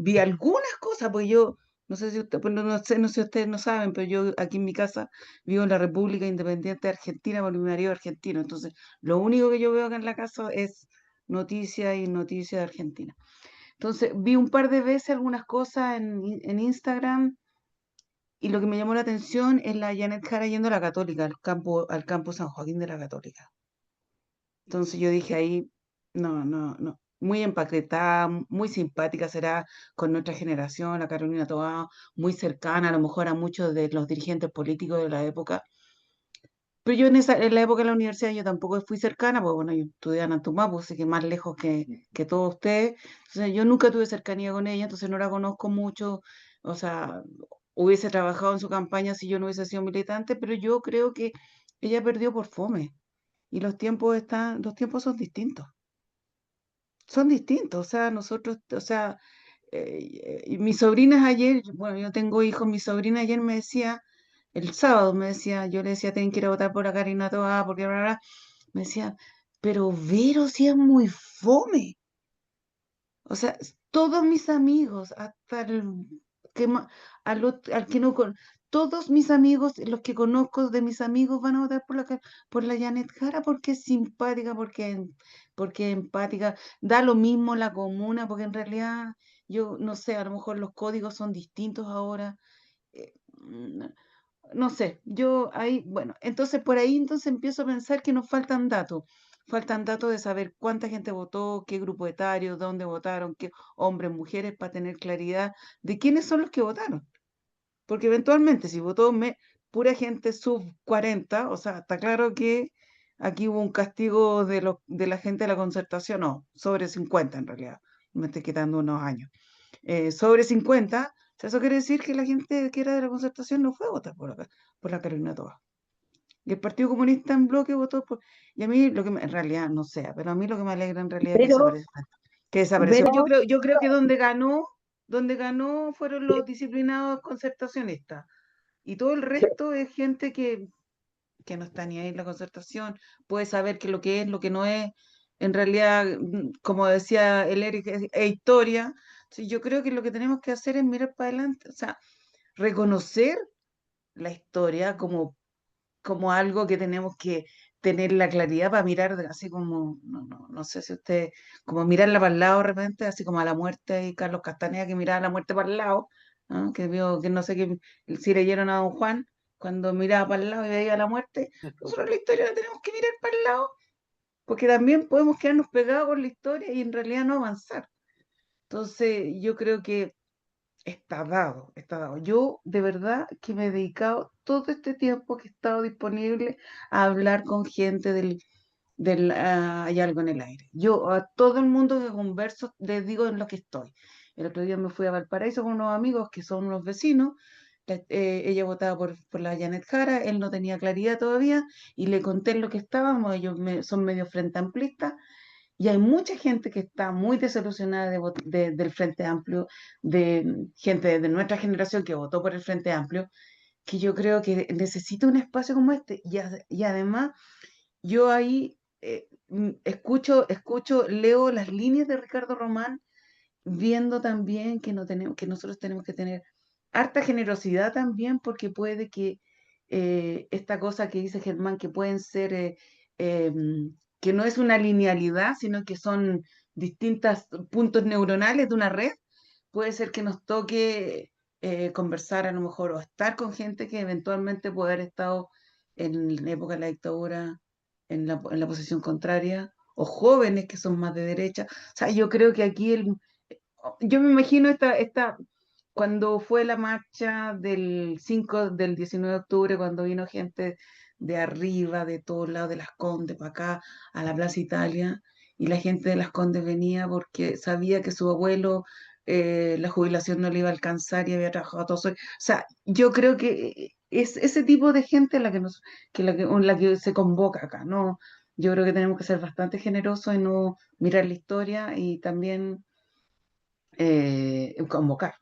cosas, porque yo, no sé si usted, pues no sé si ustedes no saben, pero yo aquí en mi casa vivo en la República Independiente de Argentina, porque mi marido es argentino. Entonces, lo único que yo veo acá en la casa es noticias y noticias de Argentina. Entonces, vi un par de veces algunas cosas en Instagram y lo que me llamó la atención es la Janet Jara yendo a la Católica, al campo San Joaquín de la Católica. Entonces yo dije ahí, no, no, no, muy empaquetada, muy simpática será con nuestra generación, la Carolina Toá, muy cercana a lo mejor a muchos de los dirigentes políticos de la época. Pero yo en la época de la universidad yo tampoco fui cercana, porque bueno, yo estudié en Antumapo, así que más lejos que todos ustedes. Entonces yo nunca tuve cercanía con ella, entonces no la conozco mucho. O sea, hubiese trabajado en su campaña si yo no hubiese sido militante, pero yo creo que ella perdió por fome. Y los tiempos son distintos. Son distintos. O sea, nosotros, o sea, y mis sobrinas ayer, bueno, yo tengo hijos, mi sobrina ayer me decía, el sábado me decía, yo le decía, tienen que ir a votar por la Karina Toa, porque bla, bla, bla. Me decía, pero Vero, sí es muy fome. O sea, todos mis amigos, al que no todos mis amigos, los que conozco de mis amigos van a votar por la Janet Jara porque es simpática, porque es empática, da lo mismo la comuna, porque en realidad yo no sé, a lo mejor los códigos son distintos ahora. eh, mm, no sé, yo ahí, bueno, entonces por ahí entonces empiezo a pensar que nos faltan datos de saber cuánta gente votó, qué grupo etario, dónde votaron, qué hombres, mujeres, para tener claridad de quiénes son los que votaron. Porque eventualmente si votó pura gente sub 40, o sea, está claro que aquí hubo un castigo de la gente de la concertación, no, sobre 50 en realidad, me estoy quitando unos años. Sobre 50, o sea, eso quiere decir que la gente que era de la concertación no fue a votar por la Carolina Toa. Y el Partido Comunista en bloque votó por... Y a mí en realidad, no sé, pero a mí lo que me alegra en realidad es que Pero, desapareció. Que desapareció. pero, Yo creo que donde ganó fueron los disciplinados concertacionistas. Y todo el resto es gente que no está ni ahí en la concertación, puede saber que lo que es, lo que no es, en realidad, como decía el Eric, es historia. Sí, yo creo que lo que tenemos que hacer es mirar para adelante, o sea, reconocer la historia como algo que tenemos que tener la claridad para mirar así como, no sé si usted, como mirarla para el lado de repente, así como a la muerte y Carlos Castaneda que miraba la muerte para el lado, ¿no? Que vio que no sé qué, si leyeron a Don Juan cuando miraba para el lado y veía la muerte. Nosotros la historia la tenemos que mirar para el lado, porque también podemos quedarnos pegados con la historia y en realidad no avanzar. Entonces, yo creo que está dado, está dado. Yo de verdad que me he dedicado todo este tiempo que he estado disponible a hablar con gente Hay algo en el aire. Yo a todo el mundo que converso les digo en lo que estoy. El otro día me fui a Valparaíso con unos amigos que son unos vecinos. Ella votaba por la Janet Jara, él no tenía claridad todavía y le conté en lo que estábamos. Ellos son medio frente amplistas y hay mucha gente que está muy desilusionada del Frente Amplio, de gente de nuestra generación que votó por el Frente Amplio, que yo creo que necesita un espacio como este. Y además, yo ahí leo las líneas de Ricardo Román, viendo también que, no tenemos, que nosotros tenemos que tener harta generosidad también, porque puede que esta cosa que dice Germán, que pueden ser, que no es una linealidad, sino que son distintos puntos neuronales de una red, puede ser que nos toque conversar a lo mejor o estar con gente que eventualmente puede haber estado en la época de la dictadura en la posición contraria, o jóvenes que son más de derecha. O sea, yo creo que aquí yo me imagino cuando fue la marcha del 19 de octubre, cuando vino gente de arriba, de todos lados, de Las Condes para acá, a la Plaza Italia, y la gente de Las Condes venía porque sabía que su abuelo, la jubilación no le iba a alcanzar y había trabajado todo su... O sea, yo creo que es ese tipo de gente la que se convoca acá, ¿no? Yo creo que tenemos que ser bastante generosos y no mirar la historia y también convocar,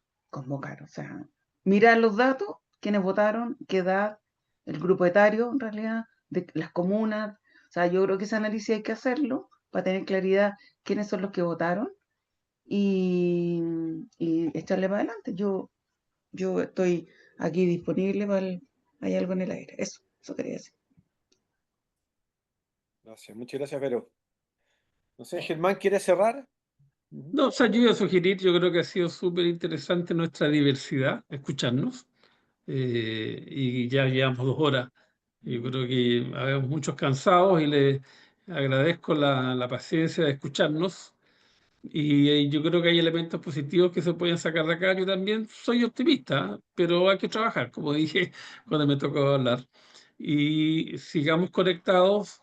o sea, mirar los datos, quiénes votaron, qué edad, el grupo etario en realidad, de las comunas, o sea, yo creo que ese análisis hay que hacerlo para tener claridad quiénes son los que votaron y, y echarle para adelante. Yo estoy aquí disponible hay algo en el aire, eso quería decir. Gracias, muchas gracias, Vero. No sé, Germán, ¿quiere cerrar? No, o sea, yo iba a sugerir, yo creo que ha sido súper interesante nuestra diversidad, escucharnos, y ya llevamos 2 horas. Yo creo que habemos muchos cansados y les agradezco la paciencia de escucharnos. Y yo creo que hay elementos positivos que se pueden sacar de acá. Yo también soy optimista, pero hay que trabajar, como dije cuando me tocó hablar. Y sigamos conectados.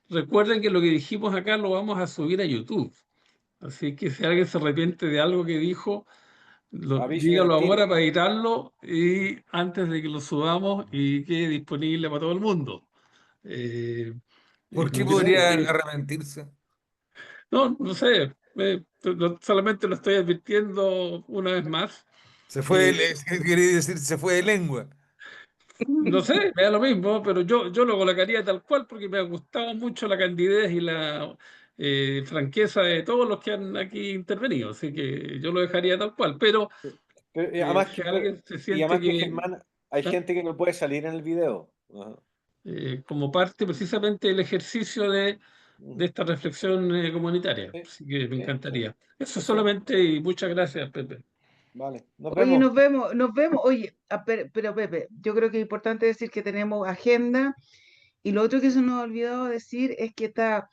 Recuerden que lo que dijimos acá lo vamos a subir a YouTube. Así que si alguien se arrepiente de algo que dijo, Avisen dígalo al ahora tiro. para editarlo y antes de que lo subamos y quede disponible para todo el mundo. Eh, ¿Por qué porque podría arrepentirse? no sé, solamente lo estoy advirtiendo una vez más. Se fue, Eh, quería decir, se fue de lengua. no sé, me da lo mismo, pero yo lo colocaría tal cual porque me ha gustado mucho la candidez y la franqueza de todos los que han aquí intervenido, así que yo lo dejaría tal cual, pero Pero, que si alguien se y siente además que que, Germán, hay ¿ah? gente que no puede salir en el video. Ajá. Como parte precisamente del ejercicio de Ujú. esta reflexión comunitaria. Sí, Así que me sí, encantaría. Eso sí. solamente y muchas gracias, Pepe. Vale, nos Oye, vemos. nos vemos. Oye, pero Pepe, yo creo que es importante decir que tenemos agenda y lo otro que se nos ha olvidado decir es que está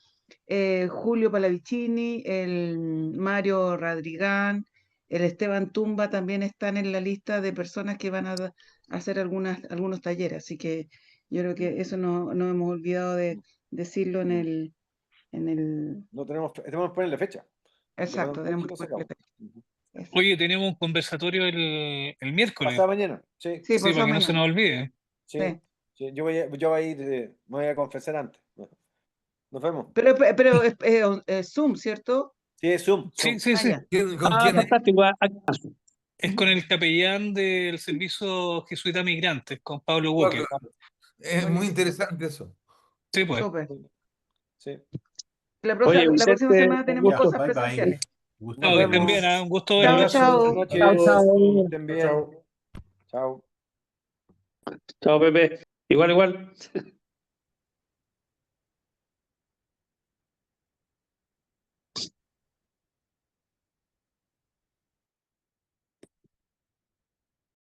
Julio Palavicini, el Mario Radrigán, el Esteban Tumba también están en la lista de personas que van a hacer algunos talleres. Así que yo creo que eso no hemos olvidado de decirlo en el... No tenemos que ponerle fecha. Exacto, tenemos que Lo ponerle sacamos. fecha. Ujú. Eso. Oye, tenemos un conversatorio el miércoles. Pasado mañana, sí, Sí, Sí, para pasado que no se mañana. nos olvide. sí, Sí. sí. Yo voy a ir, me voy a confesar antes. Nos vemos. Pero es Zoom, ¿cierto? Sí, es Zoom. Sí, Zoom. sí, Ah, sí. ya. ¿Con Ah, quién es? fantástico. Es con el capellán del Servicio Jesuita Migrantes, con Pablo Walker. Pablo, es muy Buenísimo. interesante eso. Sí, pues. Súper. Sí. La Oye, próxima Vicente, semana un tenemos Ya, gusto. cosas bye bye. presenciales. Gusto Nos Chao, que estén vemos. bien, ¿ah? Un gusto Un verlos. Chao, abrazo. Buenas chao. Chao, noches. chao. Que estén bien. Chao. Chao. Chao, Pepe. Igual, igual.